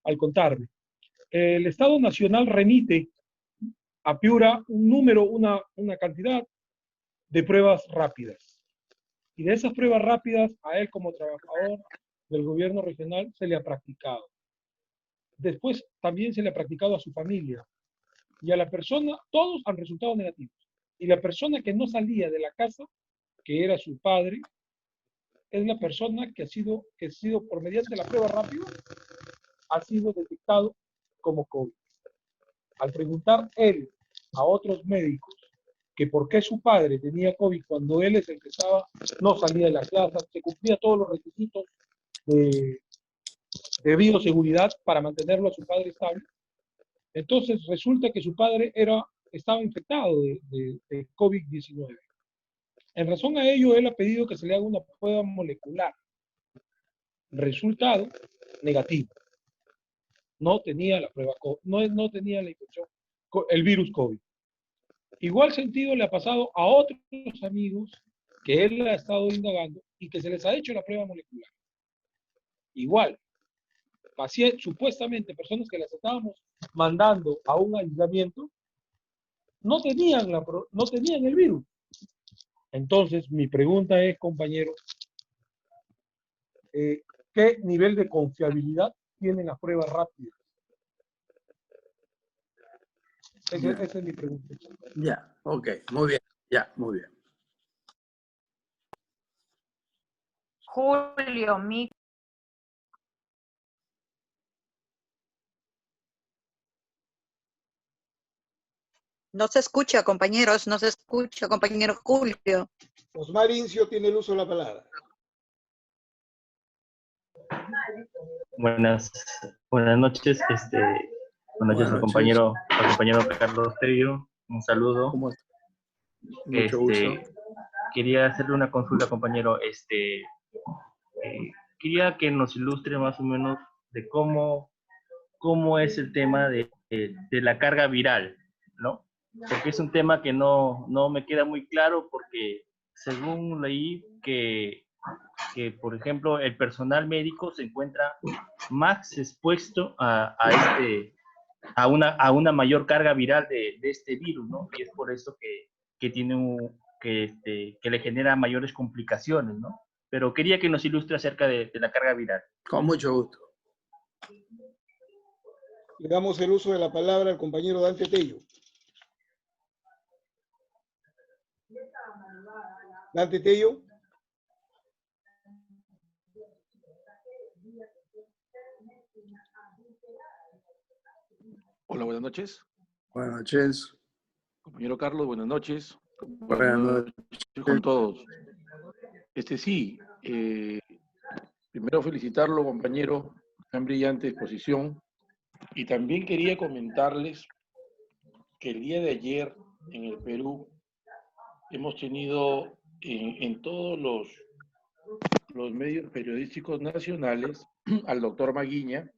al contarme. El Estado Nacional remite a Piura un número, una cantidad de pruebas rápidas. Y de esas pruebas rápidas, a él como trabajador del gobierno regional se le ha practicado. Después también se le ha practicado a su familia. Y a la persona, todos han resultado negativos. Y la persona que no salía de la casa, que era su padre, es la persona que ha sido por mediante la prueba rápida, ha sido detectado como COVID. Al preguntar él a otros médicos que por qué su padre tenía COVID cuando él es el que no salía de la casa, se cumplía todos los requisitos de bioseguridad para mantenerlo a su padre estable. Entonces resulta que su padre era estaba infectado de COVID-19. En razón a ello, él ha pedido que se le haga una prueba molecular. Resultado negativo. No tenía la prueba, no tenía la infección, el virus COVID. Igual sentido le ha pasado a otros amigos que él ha estado indagando y que se les ha hecho la prueba molecular. Igual, supuestamente personas que las estábamos mandando a un aislamiento no tenían el virus. Entonces, mi pregunta es, compañero, ¿qué nivel de confiabilidad tienen las pruebas rápidas? Esa es mi pregunta.
Ya, ok, muy bien, ya, muy bien.
Julio,
No se escucha, compañeros, no se escucha, compañero Julio.
Osmar Incio tiene el uso de la palabra.
Buenas noches, buenas noches al compañero Carlos Tello, un saludo.
Mucho gusto.
Quería hacerle una consulta, compañero, quería que nos ilustre más o menos de cómo es el tema de la carga viral, ¿no? Porque es un tema que no me queda muy claro, porque según leí que por ejemplo, el personal médico se encuentra más expuesto a una mayor carga viral de este virus, ¿no? Y es por eso que le genera mayores complicaciones, ¿no? Pero quería que nos ilustre acerca de la carga viral.
Con mucho gusto.
Le damos el uso de la palabra al compañero Dante Tello. Dante Tello.
Hola, buenas noches.
Buenas noches.
Compañero Carlos, buenas noches.
Buenas noches
con todos. Sí, primero felicitarlo, compañero, tan brillante exposición. Y también quería comentarles que el día de ayer en el Perú hemos tenido en todos los medios periodísticos nacionales al doctor Maguiña,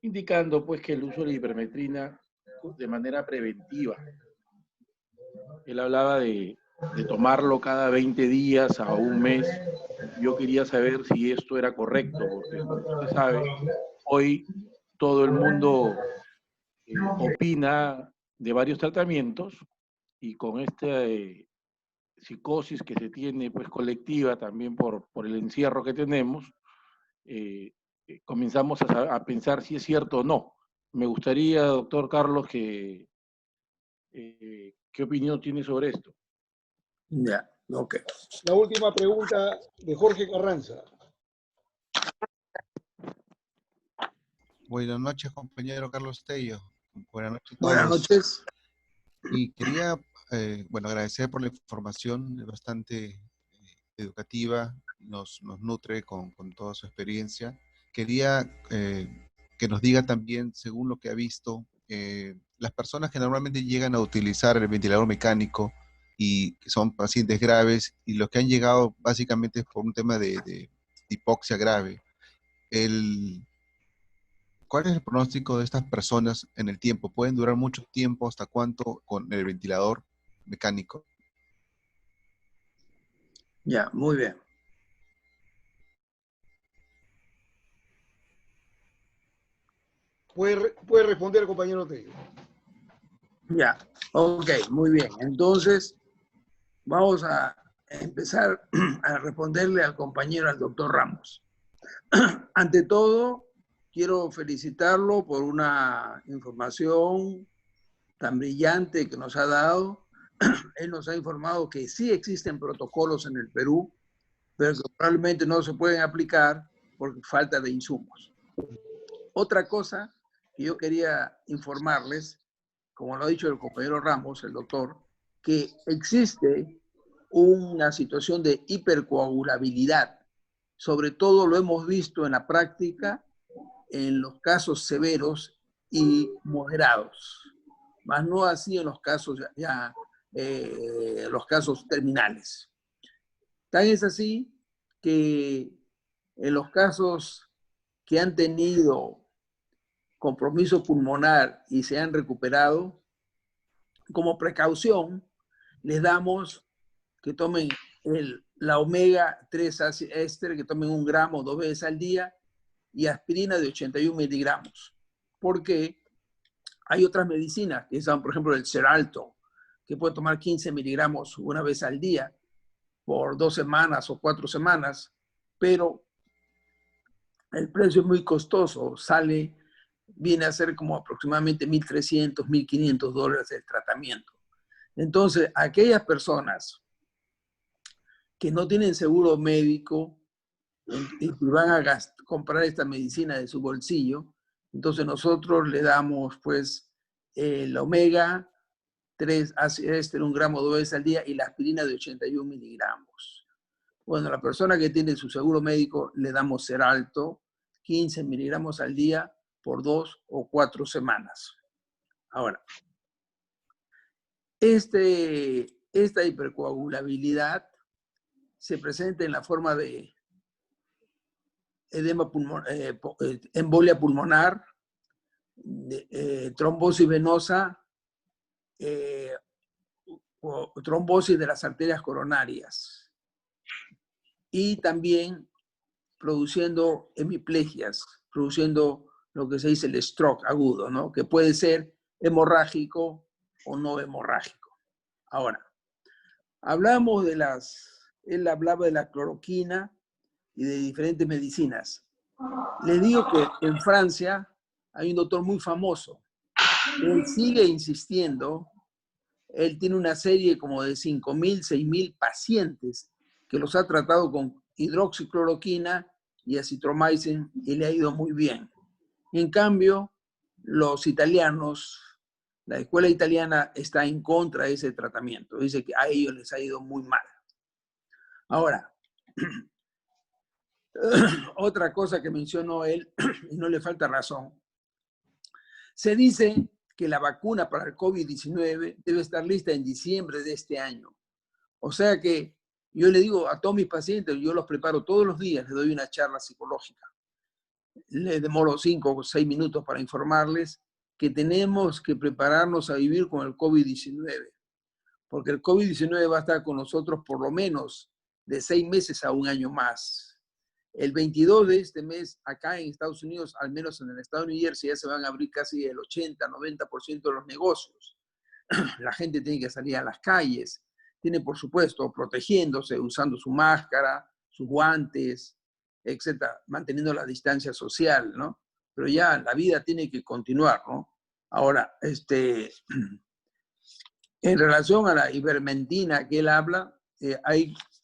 indicando pues que el uso de la ivermectina de manera preventiva. Él hablaba de tomarlo cada 20 días a un mes. Yo quería saber si esto era correcto, porque como usted sabe, hoy todo el mundo opina de varios tratamientos, y con esta psicosis que se tiene pues colectiva también por el encierro que tenemos, comenzamos a pensar si es cierto o no. Me gustaría, doctor Carlos, ¿qué opinión tiene sobre esto?
Ya, ok.
La última pregunta de Jorge Carranza.
Buenas noches, compañero Carlos Tello. Buenas noches a todos.
Buenas noches.
Y quería, agradecer por la información, es bastante educativa, nos nutre con toda su experiencia. Quería que nos diga también, según lo que ha visto, las personas que normalmente llegan a utilizar el ventilador mecánico y que son pacientes graves, y los que han llegado básicamente por un tema de hipoxia grave. ¿Cuál es el pronóstico de estas personas en el tiempo? ¿Pueden durar mucho tiempo? ¿Hasta cuánto con el ventilador mecánico?
Ya, muy bien.
Puede responder el compañero Tello.
Ya, ok, muy bien. Entonces, vamos a empezar a responderle al compañero, al doctor Ramos. Ante todo, quiero felicitarlo por una información tan brillante que nos ha dado. Él nos ha informado que sí existen protocolos en el Perú, pero que probablemente no se pueden aplicar por falta de insumos. Otra cosa que yo quería informarles, como lo ha dicho el compañero Ramos, el doctor, que existe una situación de hipercoagulabilidad. Sobre todo lo hemos visto en la práctica en los casos severos y moderados. más no así en los casos los casos terminales. Tan es así que en los casos que han tenido compromiso pulmonar y se han recuperado, como precaución, les damos que tomen la omega 3 éster, que tomen 1 gramo 2 veces al día, y aspirina de 81 miligramos. Porque hay otras medicinas, que son, por ejemplo, el Xarelto, que puede tomar 15 miligramos una vez al día por 2 semanas o 4 semanas, pero el precio es muy costoso, viene a ser como aproximadamente $1,300, $1,500 el tratamiento. Entonces, aquellas personas que no tienen seguro médico y van a comprar esta medicina de su bolsillo, entonces nosotros le damos pues el omega 3 ácido éster 1 gramo 2 veces al día y la aspirina de 81 miligramos. Bueno, la persona que tiene su seguro médico le damos Xarelto 15 miligramos al día por 2 o 4 semanas. Ahora, esta hipercoagulabilidad se presenta en la forma de edema embolia pulmonar, trombosis venosa, o trombosis de las arterias coronarias y también produciendo hemiplegias, produciendo lo que se dice el stroke agudo, ¿no? Que puede ser hemorrágico o no hemorrágico. Ahora, él hablaba de la cloroquina y de diferentes medicinas. Les digo que en Francia hay un doctor muy famoso. Él sigue insistiendo. Él tiene una serie como de 5.000, 6.000 pacientes que los ha tratado con hidroxicloroquina y acitromycin y le ha ido muy bien. En cambio, los italianos, la escuela italiana está en contra de ese tratamiento. Dice que a ellos les ha ido muy mal. Ahora, otra cosa que mencionó él, y no le falta razón, se dice que la vacuna para el COVID-19 debe estar lista en diciembre de este año. O sea que yo le digo a todos mis pacientes, yo los preparo todos los días, les doy una charla psicológica. Les demoro 5 o 6 minutos para informarles que tenemos que prepararnos a vivir con el COVID-19, porque el COVID-19 va a estar con nosotros por lo menos de 6 meses a 1 año más. El 22 de este mes, acá en Estados Unidos, al menos en el estado de New Jersey, ya se van a abrir casi el 80-90% de los negocios. La gente tiene que salir a las calles, tiene, por supuesto, protegiéndose, usando su máscara, sus guantes, etcétera, manteniendo la distancia social, ¿no? Pero ya la vida tiene que continuar, ¿no? Ahora, en relación a la ivermectina que él habla,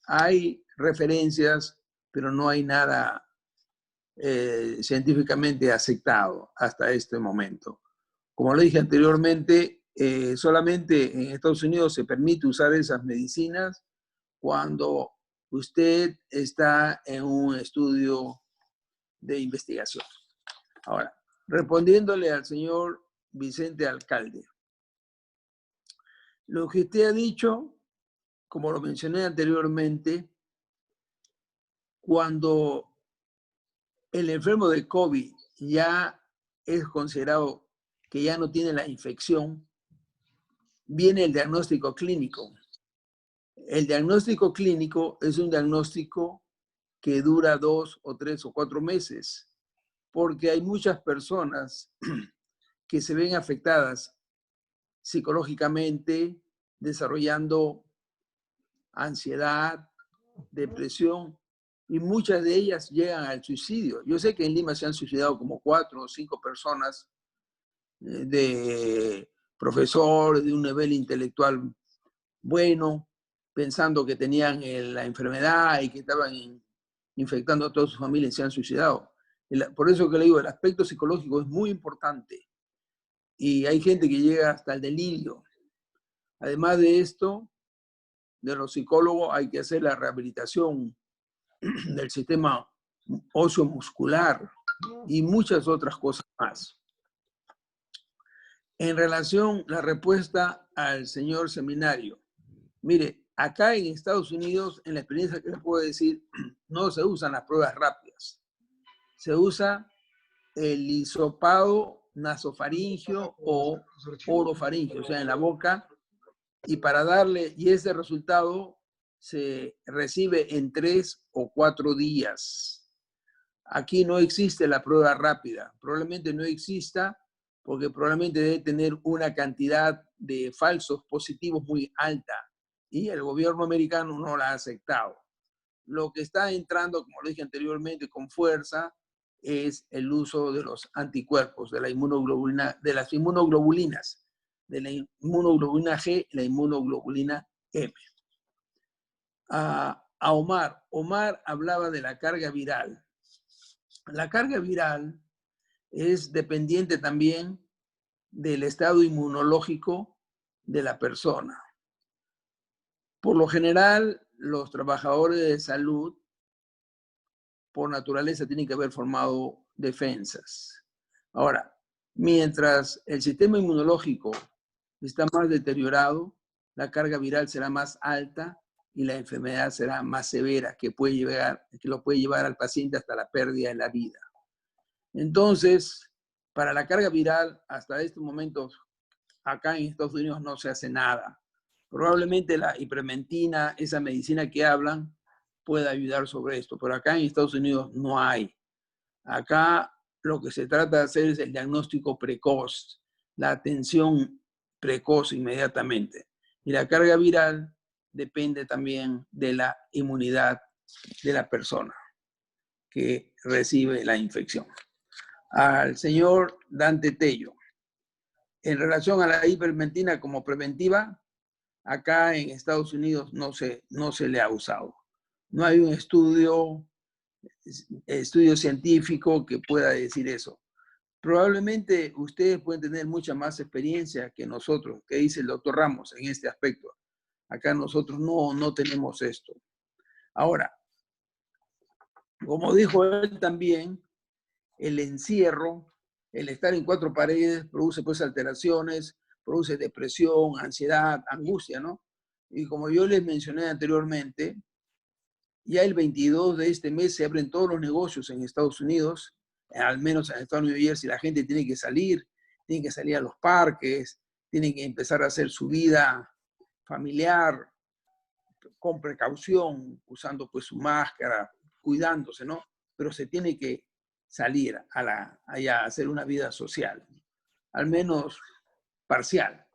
hay referencias, pero no hay nada científicamente aceptado hasta este momento. Como lo dije anteriormente, solamente en Estados Unidos se permite usar esas medicinas cuando usted está en un estudio de investigación. Ahora, respondiéndole al señor Vicente Alcalde, lo que usted ha dicho, como lo mencioné anteriormente, cuando el enfermo de COVID ya es considerado que ya no tiene la infección, viene el diagnóstico clínico. El diagnóstico clínico es un diagnóstico que dura 2 o 3 o 4 meses, porque hay muchas personas que se ven afectadas psicológicamente, desarrollando ansiedad, depresión, y muchas de ellas llegan al suicidio. Yo sé que en Lima se han suicidado como 4 o 5 personas de profesores de un nivel intelectual bueno, pensando que tenían la enfermedad y que estaban infectando a toda su familia y se han suicidado. Por eso que le digo, el aspecto psicológico es muy importante. Y hay gente que llega hasta el delirio. Además de esto, de los psicólogos hay que hacer la rehabilitación del sistema óseo muscular y muchas otras cosas más. En relación a la respuesta al señor Seminario, mire, acá en Estados Unidos, en la experiencia que les puedo decir, no se usan las pruebas rápidas. Se usa el hisopado nasofaringio o orofaringio, o sea, en la boca, y para darle, y ese resultado se recibe en 3 o 4 días. Aquí no existe la prueba rápida, probablemente no exista porque probablemente debe tener una cantidad de falsos positivos muy alta y el gobierno americano no la ha aceptado. Lo que está entrando, como lo dije anteriormente, con fuerza es el uso de los anticuerpos, de la inmunoglobulina, de las inmunoglobulinas, de la inmunoglobulina G y la inmunoglobulina M. A Omar. Omar hablaba de la carga viral. La carga viral es dependiente también del estado inmunológico de la persona. Por lo general, los trabajadores de salud, por naturaleza, tienen que haber formado defensas. Ahora, mientras el sistema inmunológico está más deteriorado, la carga viral será más alta y la enfermedad será más severa, que lo puede llevar al paciente hasta la pérdida de la vida. Entonces, para la carga viral, hasta estos momentos, acá en Estados Unidos no se hace nada. Probablemente la ivermectina, esa medicina que hablan, pueda ayudar sobre esto, pero acá en Estados Unidos no hay. Acá lo que se trata de hacer es el diagnóstico precoz, la atención precoz inmediatamente. Y la carga viral depende también de la inmunidad de la persona que recibe la infección. Al señor Dante Tello, en relación a la ivermectina como preventiva, acá en Estados Unidos no se le ha usado. No hay un estudio científico que pueda decir eso. Probablemente ustedes pueden tener mucha más experiencia que nosotros, que dice el doctor Ramos en este aspecto. Acá nosotros no tenemos esto. Ahora, como dijo él también, el encierro, el estar en 4 paredes produce pues alteraciones, produce depresión, ansiedad, angustia, ¿no? Y como yo les mencioné anteriormente, ya el 22 de este mes se abren todos los negocios en Estados Unidos, al menos en el estado de New Jersey, la gente tiene que salir a los parques, tiene que empezar a hacer su vida familiar con precaución, usando pues su máscara, cuidándose, ¿no? Pero se tiene que salir allá a hacer una vida social, al menos parcial,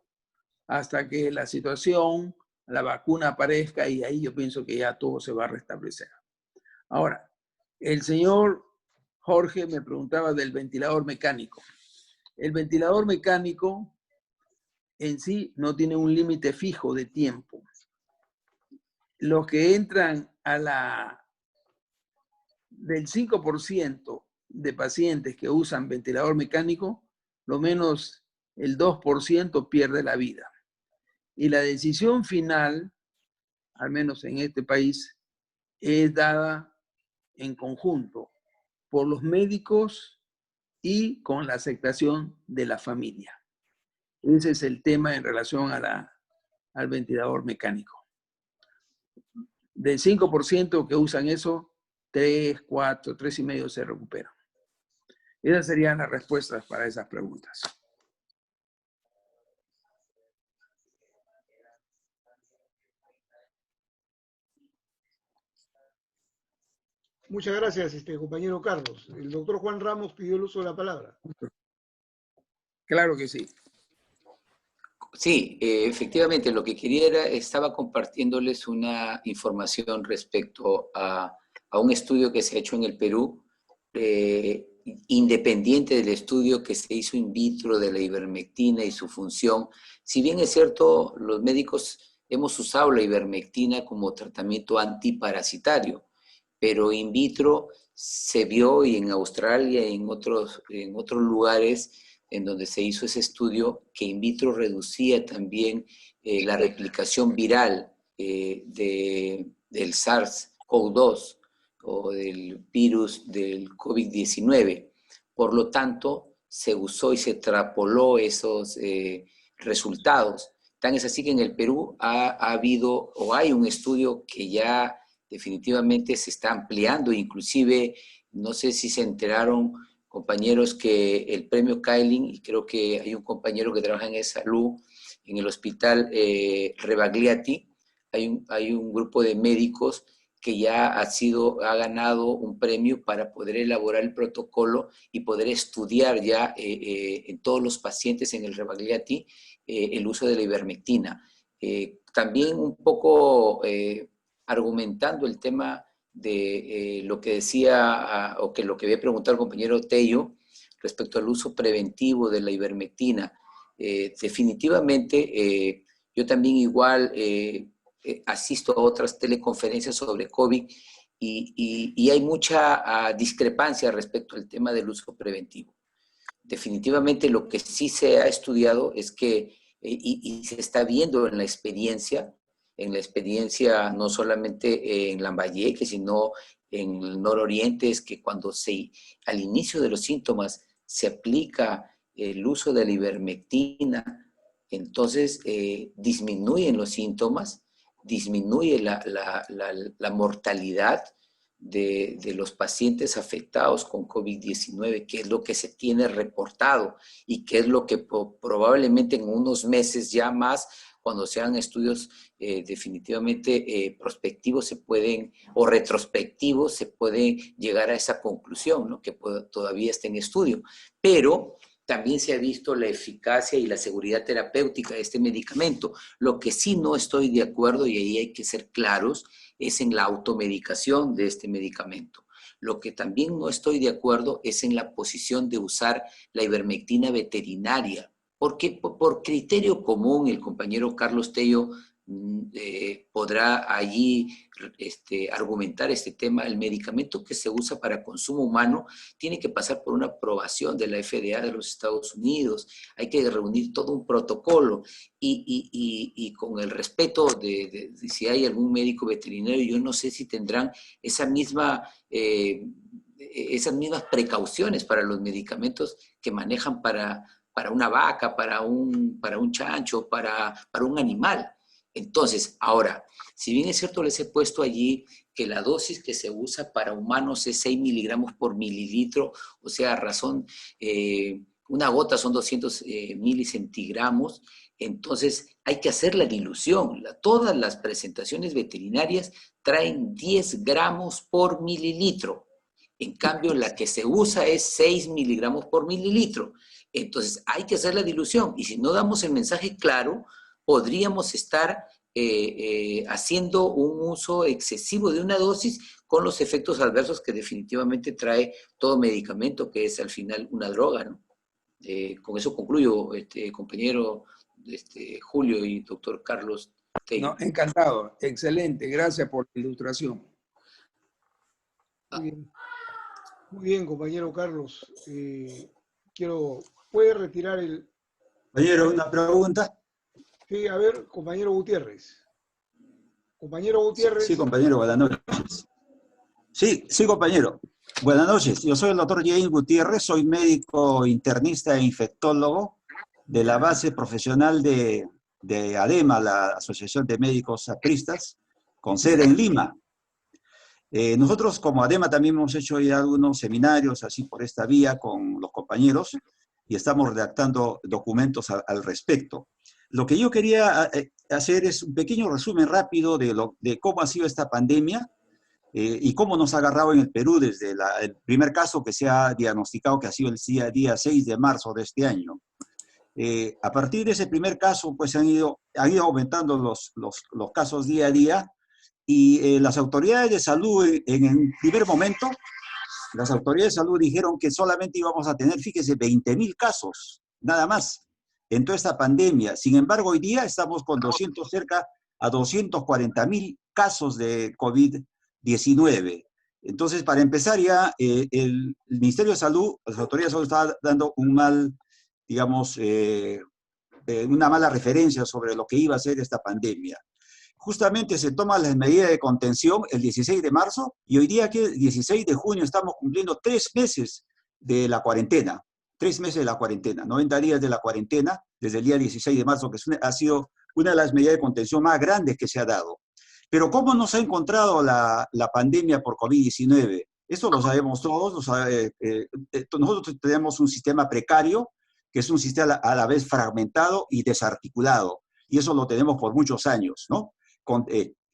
hasta que la situación, la vacuna aparezca y ahí yo pienso que ya todo se va a restablecer. Ahora, el señor Jorge me preguntaba del ventilador mecánico. El ventilador mecánico en sí no tiene un límite fijo de tiempo. Los que entran del 5% de pacientes que usan ventilador mecánico, lo menos el 2% pierde la vida. Y la decisión final, al menos en este país, es dada en conjunto por los médicos y con la aceptación de la familia. Ese es el tema en relación al ventilador mecánico. Del 5% que usan eso, 3, 4, 3,5 se recuperan. Esas serían las respuestas para esas preguntas.
Muchas gracias, compañero Carlos. El doctor Juan Ramos pidió el uso de la palabra.
Claro que sí.
Sí, efectivamente, lo que quería estaba compartiéndoles una información respecto a un estudio que se ha hecho en el Perú, independiente del estudio que se hizo in vitro de la ivermectina y su función. Si bien es cierto, los médicos hemos usado la ivermectina como tratamiento antiparasitario, pero in vitro se vio, y en Australia y en otros lugares en donde se hizo ese estudio, que in vitro reducía también la replicación viral del SARS-CoV-2 o del virus del COVID-19. Por lo tanto, se usó y se extrapoló esos resultados. Tan es así que en el Perú ha habido o hay un estudio que ya definitivamente se está ampliando, inclusive no sé si se enteraron compañeros que el premio Kaelin, y creo que hay un compañero que trabaja en salud en el hospital Rebagliati, hay un grupo de médicos que ya ha ganado un premio para poder elaborar el protocolo y poder estudiar ya en todos los pacientes en el Rebagliati el uso de la ivermectina. También un poco argumentando el tema de lo que decía, o que lo que había preguntado el compañero Tello respecto al uso preventivo de la ivermectina. Definitivamente, yo también igual asisto a otras teleconferencias sobre COVID y hay mucha discrepancia respecto al tema del uso preventivo. Definitivamente lo que sí se ha estudiado es que, y se está viendo en la experiencia no solamente en Lambayeque, sino en el nororiente, es que cuando al inicio de los síntomas se aplica el uso de la ivermectina, entonces disminuyen los síntomas, disminuye la mortalidad de los pacientes afectados con COVID-19, que es lo que se tiene reportado y que es lo que probablemente en unos meses ya más, cuando sean estudios definitivamente prospectivos o retrospectivos, se puede llegar a esa conclusión, ¿no? Que todavía está en estudio. Pero también se ha visto la eficacia y la seguridad terapéutica de este medicamento. Lo que sí no estoy de acuerdo, y ahí hay que ser claros, es en la automedicación de este medicamento. Lo que también no estoy de acuerdo es en la posición de usar la ivermectina veterinaria, porque por criterio común el compañero Carlos Tello podrá allí argumentar este tema. El medicamento que se usa para consumo humano tiene que pasar por una aprobación de la FDA de los Estados Unidos. Hay que reunir todo un protocolo y con el respeto de si hay algún médico veterinario, yo no sé si tendrán esas mismas precauciones para los medicamentos que manejan para una vaca, para un chancho, para un animal. Entonces, ahora, si bien es cierto, les he puesto allí que la dosis que se usa para humanos es 6 miligramos por mililitro, o sea, una gota son 200 milicentigramos, entonces hay que hacer la dilución. Todas las presentaciones veterinarias traen 10 gramos por mililitro. En cambio, la que se usa es 6 miligramos por mililitro. Entonces, hay que hacer la dilución. Y si no damos el mensaje claro, podríamos estar haciendo un uso excesivo de una dosis con los efectos adversos que definitivamente trae todo medicamento, que es al final una droga, ¿no? Con eso concluyo, compañero Julio y doctor Carlos Tello.
No, encantado, excelente, gracias por la ilustración.
Muy bien, compañero Carlos. ¿Puede retirar el...
Compañero, una pregunta.
Sí, a ver, compañero Gutiérrez. Compañero Gutiérrez.
Sí, compañero, buenas noches. Sí, compañero. Buenas noches. Yo soy el doctor James Gutiérrez, soy médico internista e infectólogo de la base profesional de ADEMA, la Asociación de Médicos Apristas, con sede en Lima. Nosotros como ADEMA también hemos hecho ya algunos seminarios así por esta vía con los compañeros y estamos redactando documentos al respecto. Lo que yo quería hacer es un pequeño resumen rápido de cómo ha sido esta pandemia y cómo nos ha agarrado en el Perú desde el primer caso que se ha diagnosticado, que ha sido el día 6 de marzo de este año. A partir de ese primer caso, pues han ido aumentando los casos día a día y las autoridades de salud en el primer momento, las autoridades de salud dijeron que solamente íbamos a tener, fíjese, 20,000 casos, nada más, en toda esta pandemia. Sin embargo, hoy día estamos con cerca a 240,000 casos de COVID-19. Entonces, para empezar ya, el Ministerio de Salud, las autoridades de salud estaban dando una mala referencia sobre lo que iba a ser esta pandemia. Justamente se toman las medidas de contención el 16 de marzo y hoy día, que el 16 de junio, estamos cumpliendo 3 meses de la cuarentena. 3 meses de la cuarentena, 90 días de la cuarentena, desde el día 16 de marzo, que ha sido una de las medidas de contención más grandes que se ha dado. Pero ¿cómo nos ha encontrado la pandemia por COVID-19? Eso lo sabemos todos. Nosotros tenemos un sistema precario, que es un sistema a la vez fragmentado y desarticulado. Y eso lo tenemos por muchos años, ¿no? Con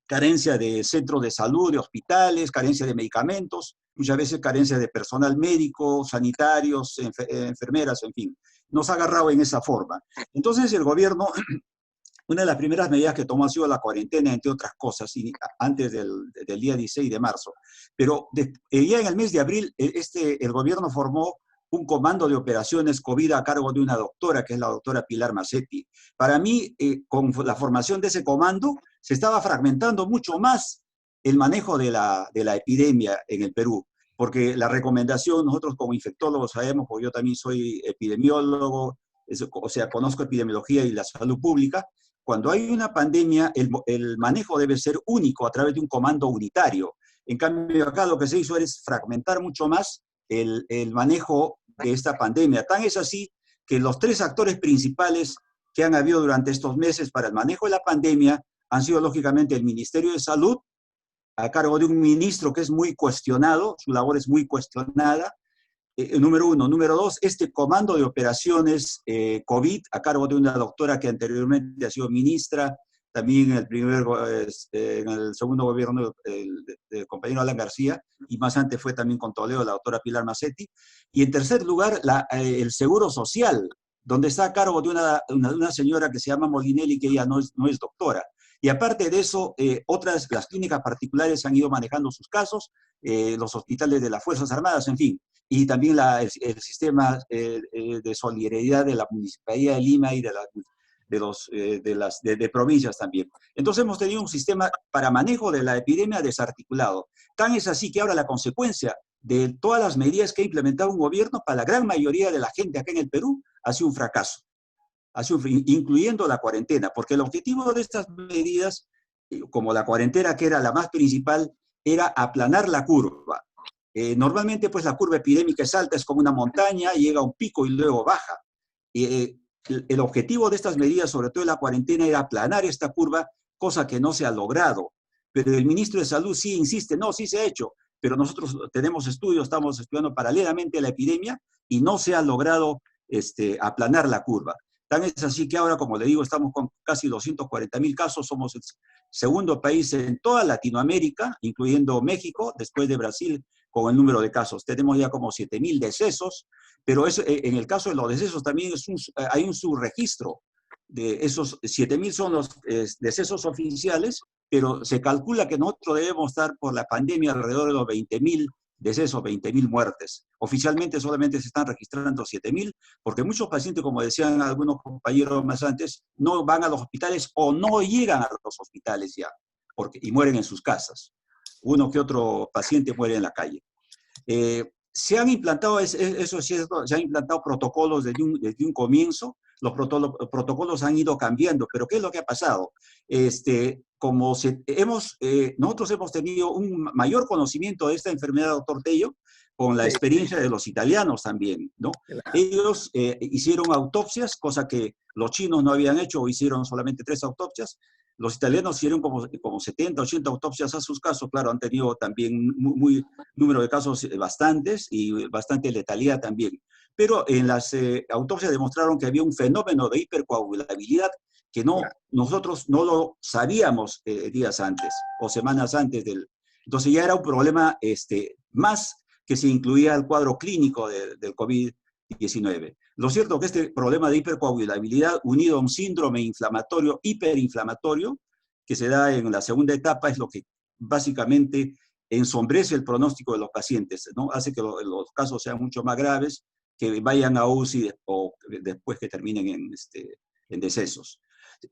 carencia de centros de salud, de hospitales, carencia de medicamentos, muchas veces carencia de personal médico, sanitarios, enfermeras, en fin. Nos ha agarrado en esa forma. Entonces el gobierno, una de las primeras medidas que tomó ha sido la cuarentena, entre otras cosas, antes del día 16 de marzo. Pero ya en el mes de abril, el gobierno formó un comando de operaciones COVID a cargo de una doctora, que es la doctora Pilar Macetti. Para mí, con la formación de ese comando, se estaba fragmentando mucho más el manejo de la epidemia en el Perú, porque la recomendación, nosotros como infectólogos sabemos, porque yo también soy epidemiólogo, o sea, conozco epidemiología y la salud pública, cuando hay una pandemia, el manejo debe ser único a través de un comando unitario. En cambio, acá lo que se hizo es fragmentar mucho más el manejo de esta pandemia. Tan es así que los 3 actores principales que han habido durante estos meses para el manejo de la pandemia han sido, lógicamente, el Ministerio de Salud, a cargo de un ministro que es muy cuestionado, su labor es muy cuestionada, número 1. Número 2, este comando de operaciones COVID, a cargo de una doctora que anteriormente ha sido ministra, también en el segundo gobierno del compañero Alan García, y más antes fue también con Toledo la doctora Pilar Macetti. Y en tercer lugar, el Seguro Social, donde está a cargo de una señora que se llama Molinelli, que ella no es doctora. Y aparte de eso, las clínicas particulares han ido manejando sus casos, los hospitales de las Fuerzas Armadas, en fin, y también el sistema de solidaridad de la Municipalidad de Lima y de provincias también. Entonces hemos tenido un sistema para manejo de la epidemia desarticulado. Tan es así que ahora la consecuencia de todas las medidas que ha implementado un gobierno para la gran mayoría de la gente acá en el Perú ha sido un fracaso, incluyendo la cuarentena, porque el objetivo de estas medidas, como la cuarentena, que era la más principal, era aplanar la curva. Normalmente, pues la curva epidémica es alta, es como una montaña, llega a un pico y luego baja. El objetivo de estas medidas, sobre todo en la cuarentena, era aplanar esta curva, cosa que no se ha logrado. Pero el ministro de Salud sí insiste, no, sí se ha hecho, pero nosotros tenemos estudios, estamos estudiando paralelamente la epidemia y no se ha logrado aplanar la curva. Tan es así que ahora, como le digo, estamos con casi 240.000 casos, somos el segundo país en toda Latinoamérica, incluyendo México, después de Brasil, con el número de casos. Tenemos ya como 7.000 decesos, pero en el caso de los decesos también hay un subregistro. De esos 7.000 son los decesos oficiales, pero se calcula que nosotros debemos estar por la pandemia alrededor de los 20.000 decesos, 20.000 muertes. Oficialmente solamente se están registrando 7.000, porque muchos pacientes, como decían algunos compañeros más antes, no van a los hospitales o no llegan a los hospitales ya, y mueren en sus casas. Uno que otro paciente muere en la calle. Se han implantado, eso es cierto, se han implantado protocolos desde un comienzo. Los protocolos han ido cambiando, pero ¿qué es lo que ha pasado? Nosotros hemos tenido un mayor conocimiento de esta enfermedad, doctor Tello, con la experiencia de los italianos también, ¿no? Ellos hicieron autopsias, cosa que los chinos no habían hecho, o hicieron solamente 3 autopsias. Los italianos hicieron como 70, 80 autopsias a sus casos. Claro, han tenido también número de casos bastantes y bastante letalidad también. Pero en las autopsias demostraron que había un fenómeno de hipercoagulabilidad que nosotros no lo sabíamos días antes o semanas antes Entonces ya era un problema más que se incluía al cuadro clínico del COVID-19. Lo cierto es que este problema de hipercoagulabilidad unido a un síndrome inflamatorio, hiperinflamatorio, que se da en la segunda etapa, es lo que básicamente ensombrece el pronóstico de los pacientes, ¿no? Hace que los casos sean mucho más graves, que vayan a UCI o después que terminen en decesos.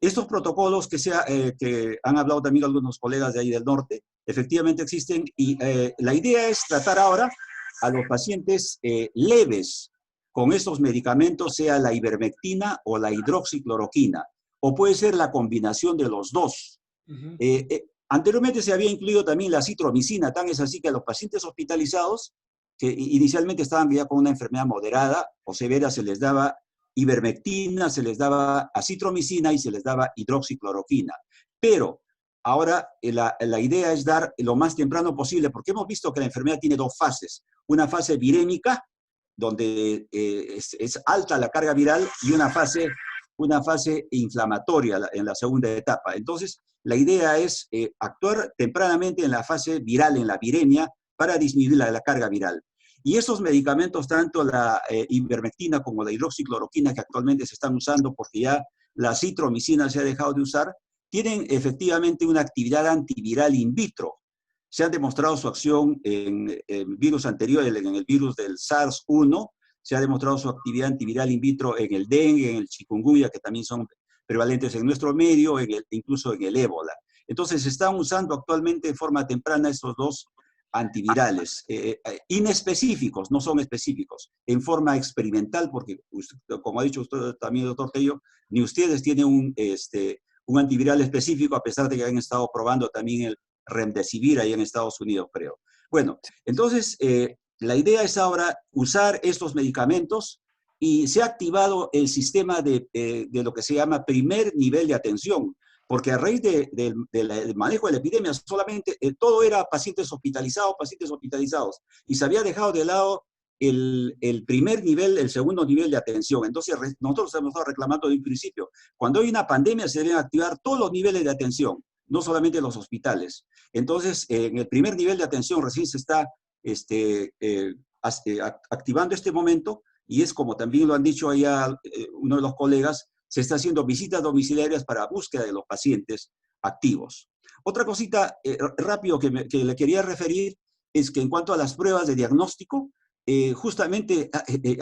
Estos protocolos que han hablado también algunos colegas de ahí del norte, efectivamente existen y la idea es tratar ahora a los pacientes leves con estos medicamentos, sea la ivermectina o la hidroxicloroquina, o puede ser la combinación de los dos. Anteriormente se había incluido también la citromicina, tan es así que a los pacientes hospitalizados que inicialmente estaban ya con una enfermedad moderada o severa, se les daba ivermectina, se les daba acitromicina y se les daba hidroxicloroquina. Pero ahora la idea es dar lo más temprano posible, porque hemos visto que la enfermedad tiene dos fases. Una fase virémica, donde es alta la carga viral, y una fase inflamatoria en la segunda etapa. Entonces, la idea es actuar tempranamente en la fase viral, en la viremia, para disminuir la carga viral. Y esos medicamentos, tanto la ivermectina como la hidroxicloroquina, que actualmente se están usando porque ya la acitromicina se ha dejado de usar, tienen efectivamente una actividad antiviral in vitro. Se ha demostrado su acción en virus anteriores, en el virus del SARS-1, se ha demostrado su actividad antiviral in vitro en el dengue, en el chikungunya, que también son prevalentes en nuestro medio, incluso en el ébola. Entonces, se están usando actualmente de forma temprana estos dos antivirales, inespecíficos, no son específicos, en forma experimental, porque, como ha dicho usted también, doctor Tello, ni ustedes tienen un antiviral específico, a pesar de que han estado probando también el Remdesivir ahí en Estados Unidos, creo. Bueno, entonces, la idea es ahora usar estos medicamentos, y se ha activado el sistema de lo que se llama primer nivel de atención, porque a raíz del manejo de la epidemia solamente todo era pacientes hospitalizados, y se había dejado de lado el primer nivel, el segundo nivel de atención. Entonces, nosotros hemos estado reclamando de un principio, cuando hay una pandemia se deben activar todos los niveles de atención, no solamente los hospitales. Entonces, en el primer nivel de atención recién se está activando este momento, y es como también lo han dicho allá uno de los colegas, se está haciendo visitas domiciliarias para búsqueda de los pacientes activos. Otra cosita rápido que le quería referir es que en cuanto a las pruebas de diagnóstico, justamente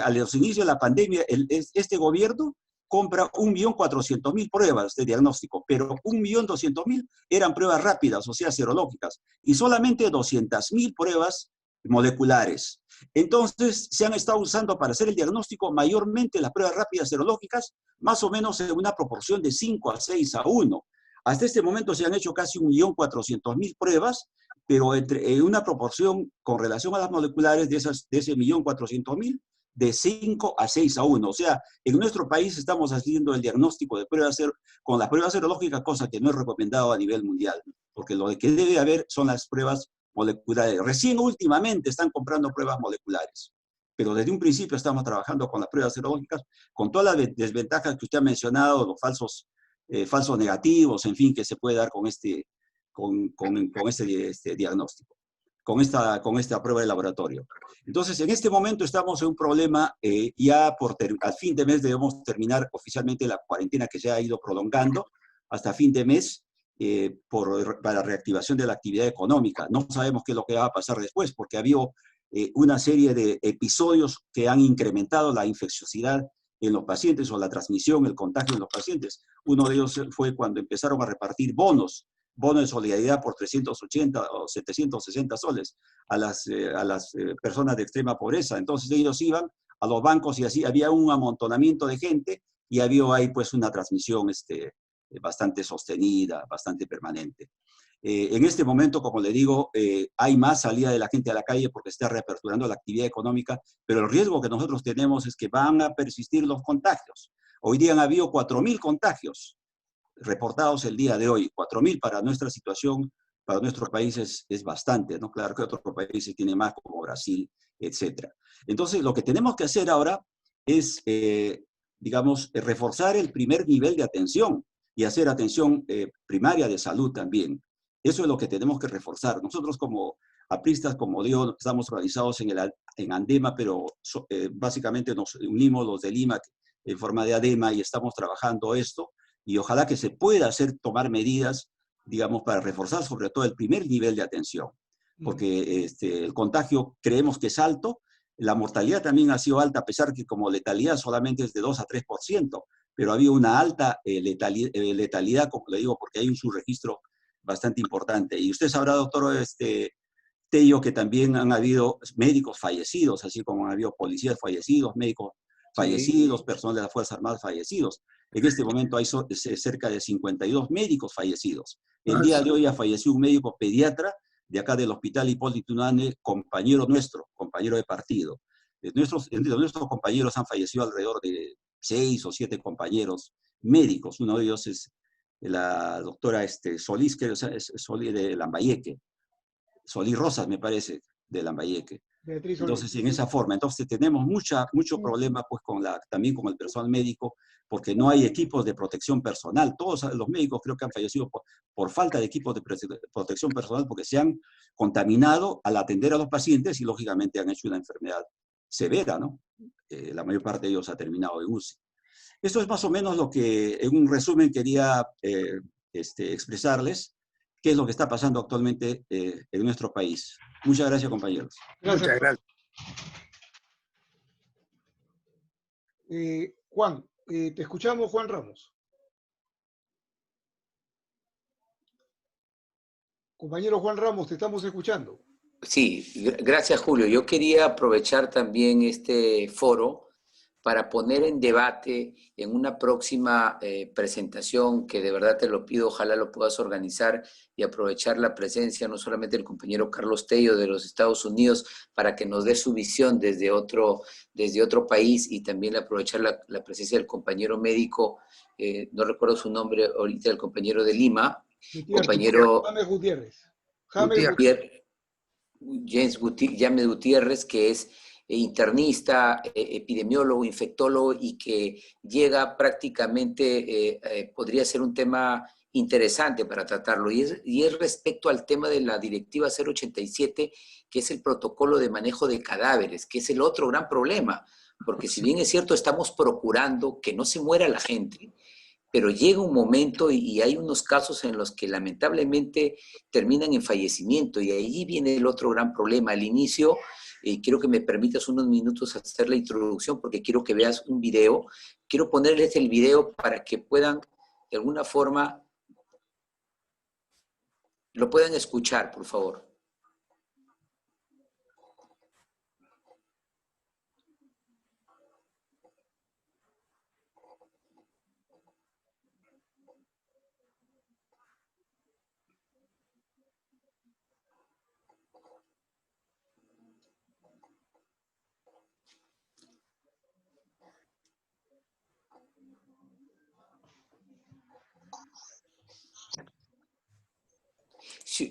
a los inicios de la pandemia, este gobierno compra 1.400.000 pruebas de diagnóstico, pero 1.200.000 eran pruebas rápidas, o sea, serológicas, y solamente 200.000 pruebas moleculares. Entonces, se han estado usando para hacer el diagnóstico mayormente las pruebas rápidas serológicas, más o menos en una proporción de 5 a 6 a 1. Hasta este momento se han hecho casi 1.400.000 pruebas, pero en una proporción con relación a las moleculares de ese 1.400.000, de 5 a 6 a 1. O sea, en nuestro país estamos haciendo el diagnóstico de pruebas con las pruebas serológicas, cosa que no es recomendado a nivel mundial, porque lo que debe haber son las pruebas moleculares. Recién últimamente están comprando pruebas moleculares, pero desde un principio estamos trabajando con las pruebas serológicas, con todas las desventajas que usted ha mencionado, los falsos negativos, en fin, que se puede dar con este diagnóstico, con esta prueba de laboratorio. Entonces, en este momento estamos en un problema, ya al fin de mes debemos terminar oficialmente la cuarentena que se ha ido prolongando hasta fin de mes, para la reactivación de la actividad económica. No sabemos qué es lo que va a pasar después, porque ha habido una serie de episodios que han incrementado la infecciosidad en los pacientes, o la transmisión, el contagio en los pacientes. Uno de ellos fue cuando empezaron a repartir bonos de solidaridad por 380 o 760 soles a las personas de extrema pobreza. Entonces ellos iban a los bancos y así había un amontonamiento de gente, y había ahí pues una transmisión bastante sostenida, bastante permanente. En este momento, como le digo, hay más salida de la gente a la calle porque está reaperturando la actividad económica, pero el riesgo que nosotros tenemos es que van a persistir los contagios. Hoy día han habido 4.000 contagios reportados el día de hoy. 4.000 para nuestra situación, para nuestros países es bastante, ¿no? Claro que otros países tienen más, como Brasil, etc. Entonces, lo que tenemos que hacer ahora es, digamos, reforzar el primer nivel de atención, y hacer atención primaria de salud también. Eso es lo que tenemos que reforzar. Nosotros como apristas, como digo, estamos organizados en ANDEMA, pero básicamente nos unimos los de Lima en forma de ADEMA, y estamos trabajando esto, y ojalá que se pueda tomar medidas, digamos, para reforzar sobre todo el primer nivel de atención, porque el contagio creemos que es alto, la mortalidad también ha sido alta, a pesar que como letalidad solamente es de 2 a 3%, pero había una alta letalidad, como le digo, porque hay un subregistro bastante importante. Y usted sabrá, doctor Tello, que también han habido médicos fallecidos, así como han habido policías fallecidos, médicos fallecidos, personal de las Fuerzas Armadas fallecidos. En este momento hay cerca de 52 médicos fallecidos. El día de hoy ha fallecido un médico pediatra de acá del Hospital Hipólito Unanue, compañero nuestro, compañero de partido. Entre nuestros compañeros han fallecido alrededor de 6 o 7 compañeros médicos. Uno de ellos es la doctora Solís, que es Solís de Lambayeque. Solís Rosas, me parece, de Lambayeque.
Beatriz
Entonces,
Solís.
en esa forma. Entonces, tenemos mucho problema pues, también con el personal médico, porque no hay equipos de protección personal. Todos los médicos creo que han fallecido por falta de equipos de protección personal, porque se han contaminado al atender a los pacientes y, lógicamente, han hecho una enfermedad severa, ¿no? La mayor parte de ellos ha terminado en UCI. Esto es más o menos lo que, en un resumen, quería expresarles qué es lo que está pasando actualmente en nuestro país. Muchas gracias, compañeros.
Gracias.
Muchas gracias.
Juan, te escuchamos, Juan Ramos. Compañero Juan Ramos, te estamos escuchando.
Sí, gracias, Julio. Yo quería aprovechar también este foro para poner en debate en una próxima presentación, que de verdad te lo pido, ojalá lo puedas organizar y aprovechar la presencia no solamente del compañero Carlos Tello de los Estados Unidos para que nos dé su visión desde otro país, y también aprovechar la presencia del compañero médico, no recuerdo su nombre ahorita, el compañero de Lima, compañero
James Gutiérrez.
James Gutiérrez, que es internista, epidemiólogo, infectólogo, y que llega prácticamente, podría ser un tema interesante para tratarlo, y es respecto al tema de la Directiva 087, que es el protocolo de manejo de cadáveres, que es el otro gran problema, porque si bien es cierto, estamos procurando que no se muera la gente, pero llega un momento y hay unos casos en los que lamentablemente terminan en fallecimiento, y ahí viene el otro gran problema. Al inicio, quiero que me permitas unos minutos hacer la introducción, porque quiero que veas un video. Quiero ponerles el video para que puedan, de alguna forma, lo puedan escuchar, por favor.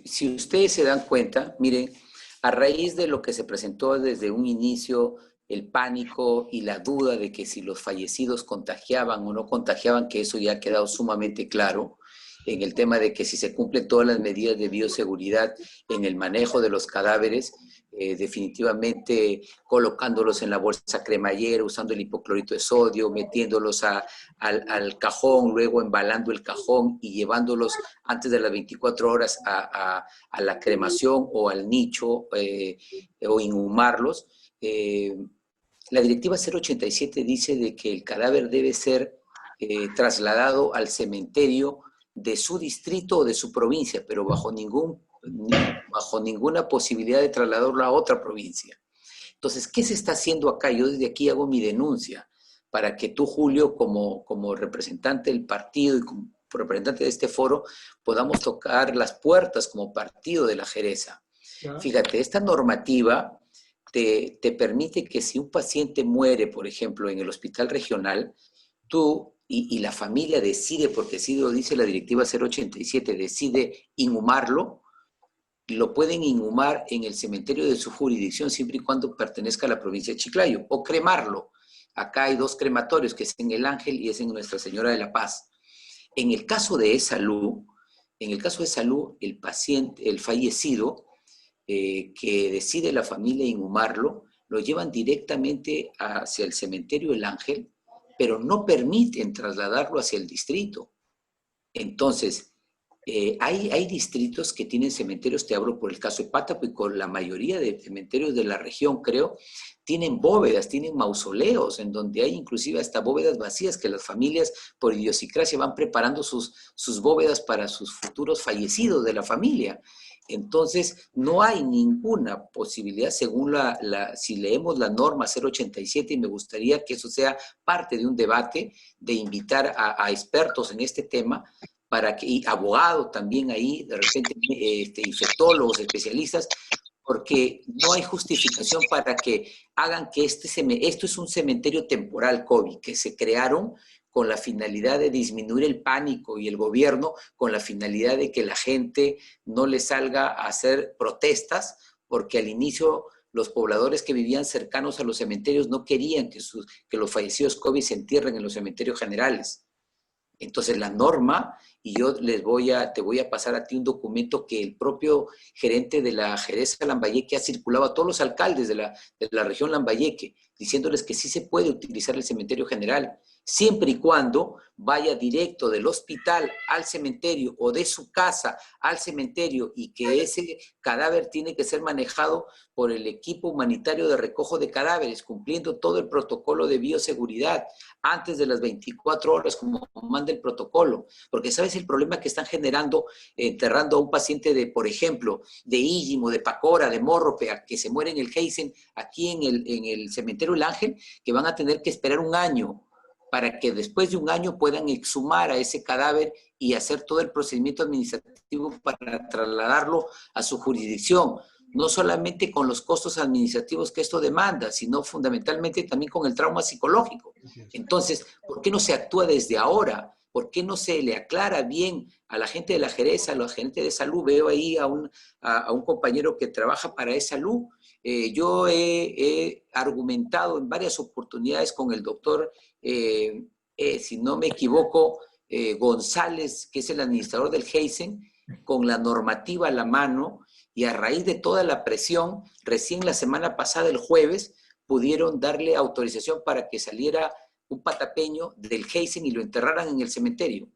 Si ustedes se dan cuenta, miren, a raíz de lo que se presentó desde un inicio, el pánico y la duda de que si los fallecidos contagiaban o no contagiaban, que eso ya ha quedado sumamente claro, en el tema de que si se cumplen todas las medidas de bioseguridad en el manejo de los cadáveres, definitivamente colocándolos en la bolsa cremallera, usando el hipoclorito de sodio, metiéndolos al cajón, luego embalando el cajón y llevándolos antes de las 24 horas a la cremación o al nicho, o inhumarlos. La Directiva 087 dice de que el cadáver debe ser trasladado al cementerio de su distrito o de su provincia, pero bajo ninguna posibilidad de trasladarlo a otra provincia. Entonces, ¿qué se está haciendo acá? Yo desde aquí hago mi denuncia para que tú, Julio, como representante del partido y como representante de este foro, podamos tocar las puertas como partido de la Jereza. Fíjate, esta normativa te permite que si un paciente muere, por ejemplo, en el hospital regional, tú y la familia decide, porque así lo dice la Directiva 087, decide inhumarlo, lo pueden inhumar en el cementerio de su jurisdicción siempre y cuando pertenezca a la provincia de Chiclayo, o cremarlo. Acá hay 2 crematorios, que es en El Ángel y es en Nuestra Señora de la Paz. En el caso de salud, el paciente, el fallecido, que decide la familia inhumarlo, lo llevan directamente hacia el cementerio El Ángel, pero no permiten trasladarlo hacia el distrito. Entonces, hay distritos que tienen cementerios, te hablo por el caso de Pátapo, y con la mayoría de cementerios de la región, creo, tienen bóvedas, tienen mausoleos, en donde hay inclusive hasta bóvedas vacías, que las familias, por idiosincrasia, van preparando sus bóvedas para sus futuros fallecidos de la familia. Entonces, no hay ninguna posibilidad, según si leemos la norma 087, y me gustaría que eso sea parte de un debate, de invitar a expertos en este tema, y abogados también ahí, de repente infectólogos, especialistas, porque no hay justificación para que hagan que esto es un cementerio temporal COVID, que se crearon con la finalidad de disminuir el pánico y el gobierno con la finalidad de que la gente no le salga a hacer protestas, porque al inicio los pobladores que vivían cercanos a los cementerios no querían que los fallecidos COVID se entierren en los cementerios generales. Entonces la norma, y yo te voy a pasar a ti un documento que el propio gerente de la Jereza Lambayeque ha circulado a todos los alcaldes de la región Lambayeque, diciéndoles que sí se puede utilizar el cementerio general, siempre y cuando vaya directo del hospital al cementerio o de su casa al cementerio, y que ese cadáver tiene que ser manejado por el equipo humanitario de recojo de cadáveres, cumpliendo todo el protocolo de bioseguridad antes de las 24 horas, como manda el protocolo. Porque ¿sabes el problema que están generando enterrando a un paciente de, por ejemplo, de Íllimo, de Pacora, de Morrope, que se muere en el Heisen, aquí en el cementerio El Ángel, que van a tener que esperar un año para que después de un año puedan exhumar a ese cadáver y hacer todo el procedimiento administrativo para trasladarlo a su jurisdicción? No solamente con los costos administrativos que esto demanda, sino fundamentalmente también con el trauma psicológico. Entonces, ¿por qué no se actúa desde ahora? ¿Por qué no se le aclara bien a la gente de la Jereza, a la gente de salud? Veo ahí a un compañero que trabaja para E-Salud. Yo he argumentado en varias oportunidades con el doctor, si no me equivoco, González, que es el administrador del Heisen, con la normativa a la mano, y a raíz de toda la presión, recién la semana pasada, el jueves, pudieron darle autorización para que saliera un patapeño del Heisen y lo enterraran en el cementerio.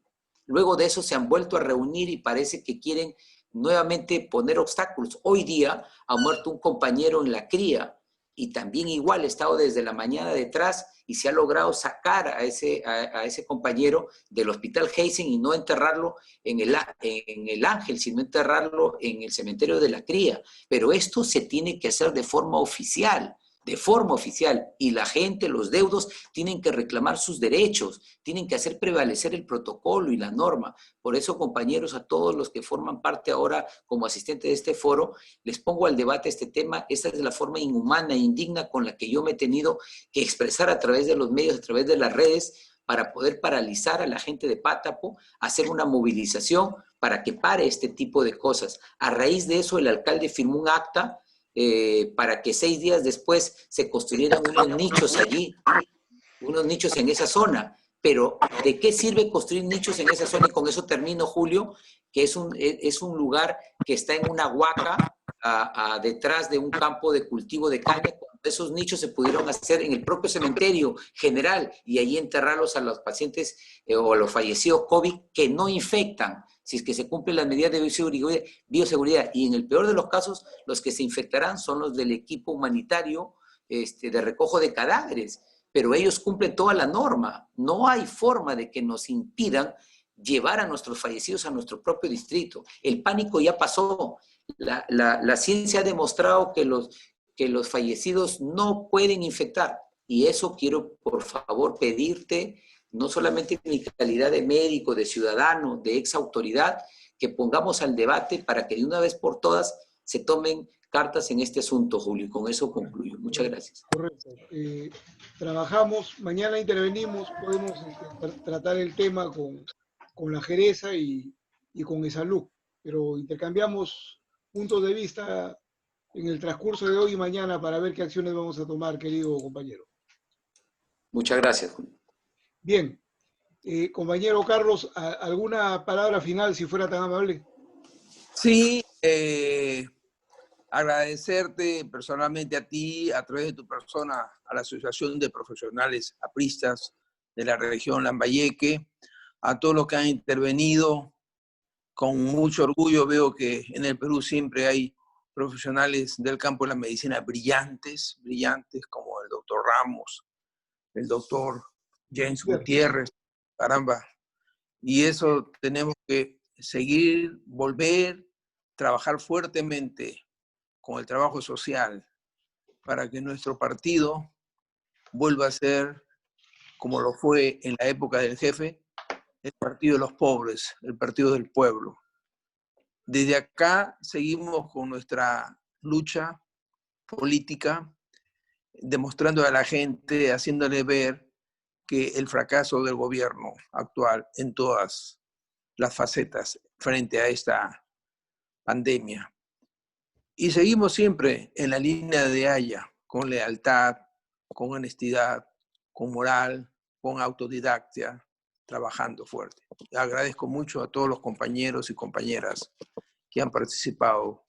Luego de eso se han vuelto a reunir y parece que quieren nuevamente poner obstáculos. Hoy día ha muerto un compañero en la cría y también igual he estado desde la mañana detrás y se ha logrado sacar a ese compañero del hospital Heisen y no enterrarlo en el Ángel, sino enterrarlo en el cementerio de la cría. Pero esto se tiene que hacer de forma oficial, y la gente, los deudos, tienen que reclamar sus derechos, tienen que hacer prevalecer el protocolo y la norma. Por eso, compañeros, a todos los que forman parte ahora como asistentes de este foro, les pongo al debate este tema. Esta es la forma inhumana e indigna con la que yo me he tenido que expresar a través de los medios, a través de las redes, para poder paralizar a la gente de Pátapo, hacer una movilización para que pare este tipo de cosas. A raíz de eso, el alcalde firmó un acta para que 6 días después se construyeran unos nichos allí, unos nichos en esa zona. Pero ¿de qué sirve construir nichos en esa zona? Y con eso termino, Julio, que es un lugar que está en una huaca detrás de un campo de cultivo de caña. Esos nichos se pudieron hacer en el propio cementerio general y ahí enterrarlos a los pacientes o a los fallecidos COVID que no infectan, si es que se cumplen las medidas de bioseguridad. Y en el peor de los casos, los que se infectarán son los del equipo humanitario de recojo de cadáveres. Pero ellos cumplen toda la norma. No hay forma de que nos impidan llevar a nuestros fallecidos a nuestro propio distrito. El pánico ya pasó. La ciencia ha demostrado que los fallecidos no pueden infectar. Y eso quiero, por favor, pedirte, no solamente en mi calidad de médico, de ciudadano, de ex autoridad, que pongamos al debate para que de una vez por todas se tomen cartas en este asunto, Julio. Y con eso concluyo. Muchas gracias.
Correcto. Trabajamos, mañana intervenimos, podemos tratar el tema con la Jereza y con E-Salud, pero intercambiamos puntos de vista en el transcurso de hoy y mañana para ver qué acciones vamos a tomar, querido compañero.
Muchas gracias, Julio.
Bien. Compañero Carlos, ¿alguna palabra final, si fuera tan amable?
Sí, agradecerte personalmente a ti, a través de tu persona, a la Asociación de Profesionales Apristas de la región Lambayeque, a todos los que han intervenido. Con mucho orgullo veo que en el Perú siempre hay profesionales del campo de la medicina brillantes, como el doctor Ramos, el doctor James Gutiérrez, caramba. Y eso tenemos que seguir, volver, trabajar fuertemente con el trabajo social para que nuestro partido vuelva a ser como lo fue en la época del jefe, el partido de los pobres, el partido del pueblo. Desde acá seguimos con nuestra lucha política, demostrando a la gente, haciéndole ver que el fracaso del gobierno actual en todas las facetas frente a esta pandemia. Y seguimos siempre en la línea de Haya, con lealtad, con honestidad, con moral, con autodidactia, trabajando fuerte. Agradezco mucho a todos los compañeros y compañeras que han participado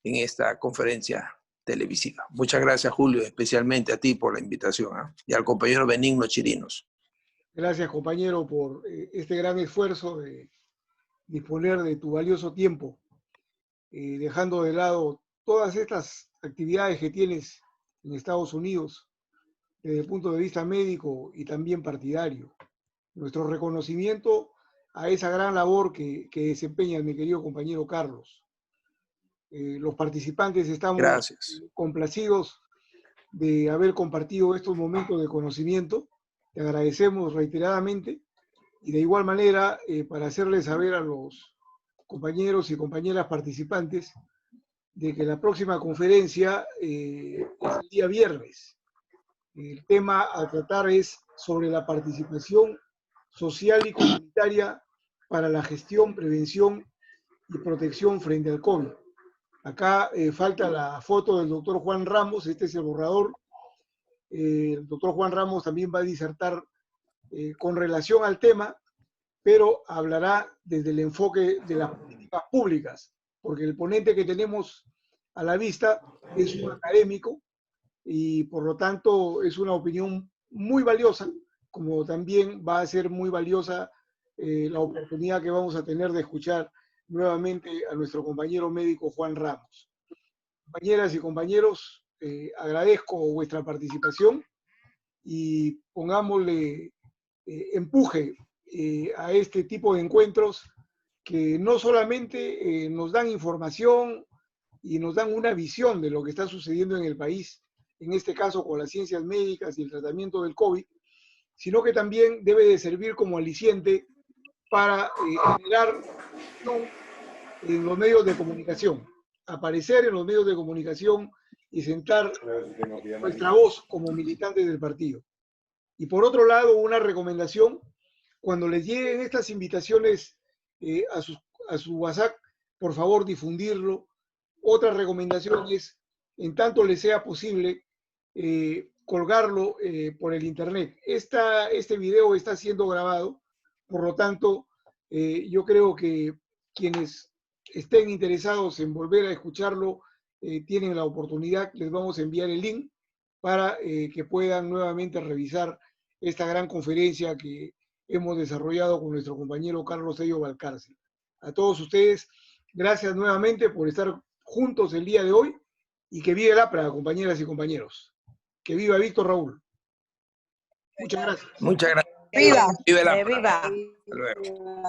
en esta conferencia televisiva. Muchas gracias, Julio, especialmente a ti por la invitación, y al compañero Benigno Chirinos.
Gracias, compañero, por este gran esfuerzo de disponer de tu valioso tiempo, dejando de lado todas estas actividades que tienes en Estados Unidos desde el punto de vista médico y también partidario. Nuestro reconocimiento a esa gran labor que desempeña mi querido compañero Carlos. Los participantes estamos complacidos de haber compartido estos momentos de conocimiento. Te agradecemos reiteradamente y de igual manera para hacerles saber a los compañeros y compañeras participantes de que la próxima conferencia es el día viernes. El tema a tratar es sobre la participación social y comunitaria para la gestión, prevención y protección frente al COVID. Acá falta la foto del doctor Juan Ramos, este es el borrador. El doctor Juan Ramos también va a disertar con relación al tema, pero hablará desde el enfoque de las políticas públicas, porque el ponente que tenemos a la vista es un académico y por lo tanto es una opinión muy valiosa, como también va a ser muy valiosa la oportunidad que vamos a tener de escuchar nuevamente a nuestro compañero médico Juan Ramos. Compañeras y compañeros, agradezco vuestra participación y pongámosle empuje a este tipo de encuentros que no solamente nos dan información y nos dan una visión de lo que está sucediendo en el país, en este caso con las ciencias médicas y el tratamiento del COVID, sino que también debe de servir como aliciente para generar en los medios de comunicación, aparecer en los medios de comunicación y sentar nuestra voz como militantes del partido. Y por otro lado, una recomendación, cuando les lleguen estas invitaciones a su WhatsApp, por favor difundirlo. Otra recomendación es, en tanto les sea posible, colgarlo por el internet. Este video está siendo grabado, por lo tanto, yo creo que quienes estén interesados en volver a escucharlo tienen la oportunidad. Les vamos a enviar el link para que puedan nuevamente revisar esta gran conferencia que hemos desarrollado con nuestro compañero Carlos Tello Valcárcel. A todos ustedes, gracias nuevamente por estar juntos el día de hoy y que viva el APRA, compañeras y compañeros. Que viva Víctor Raúl. Muchas gracias.
Muchas gracias.
¡Viva!
Viva el APRA.
¡Viva!
Hasta luego.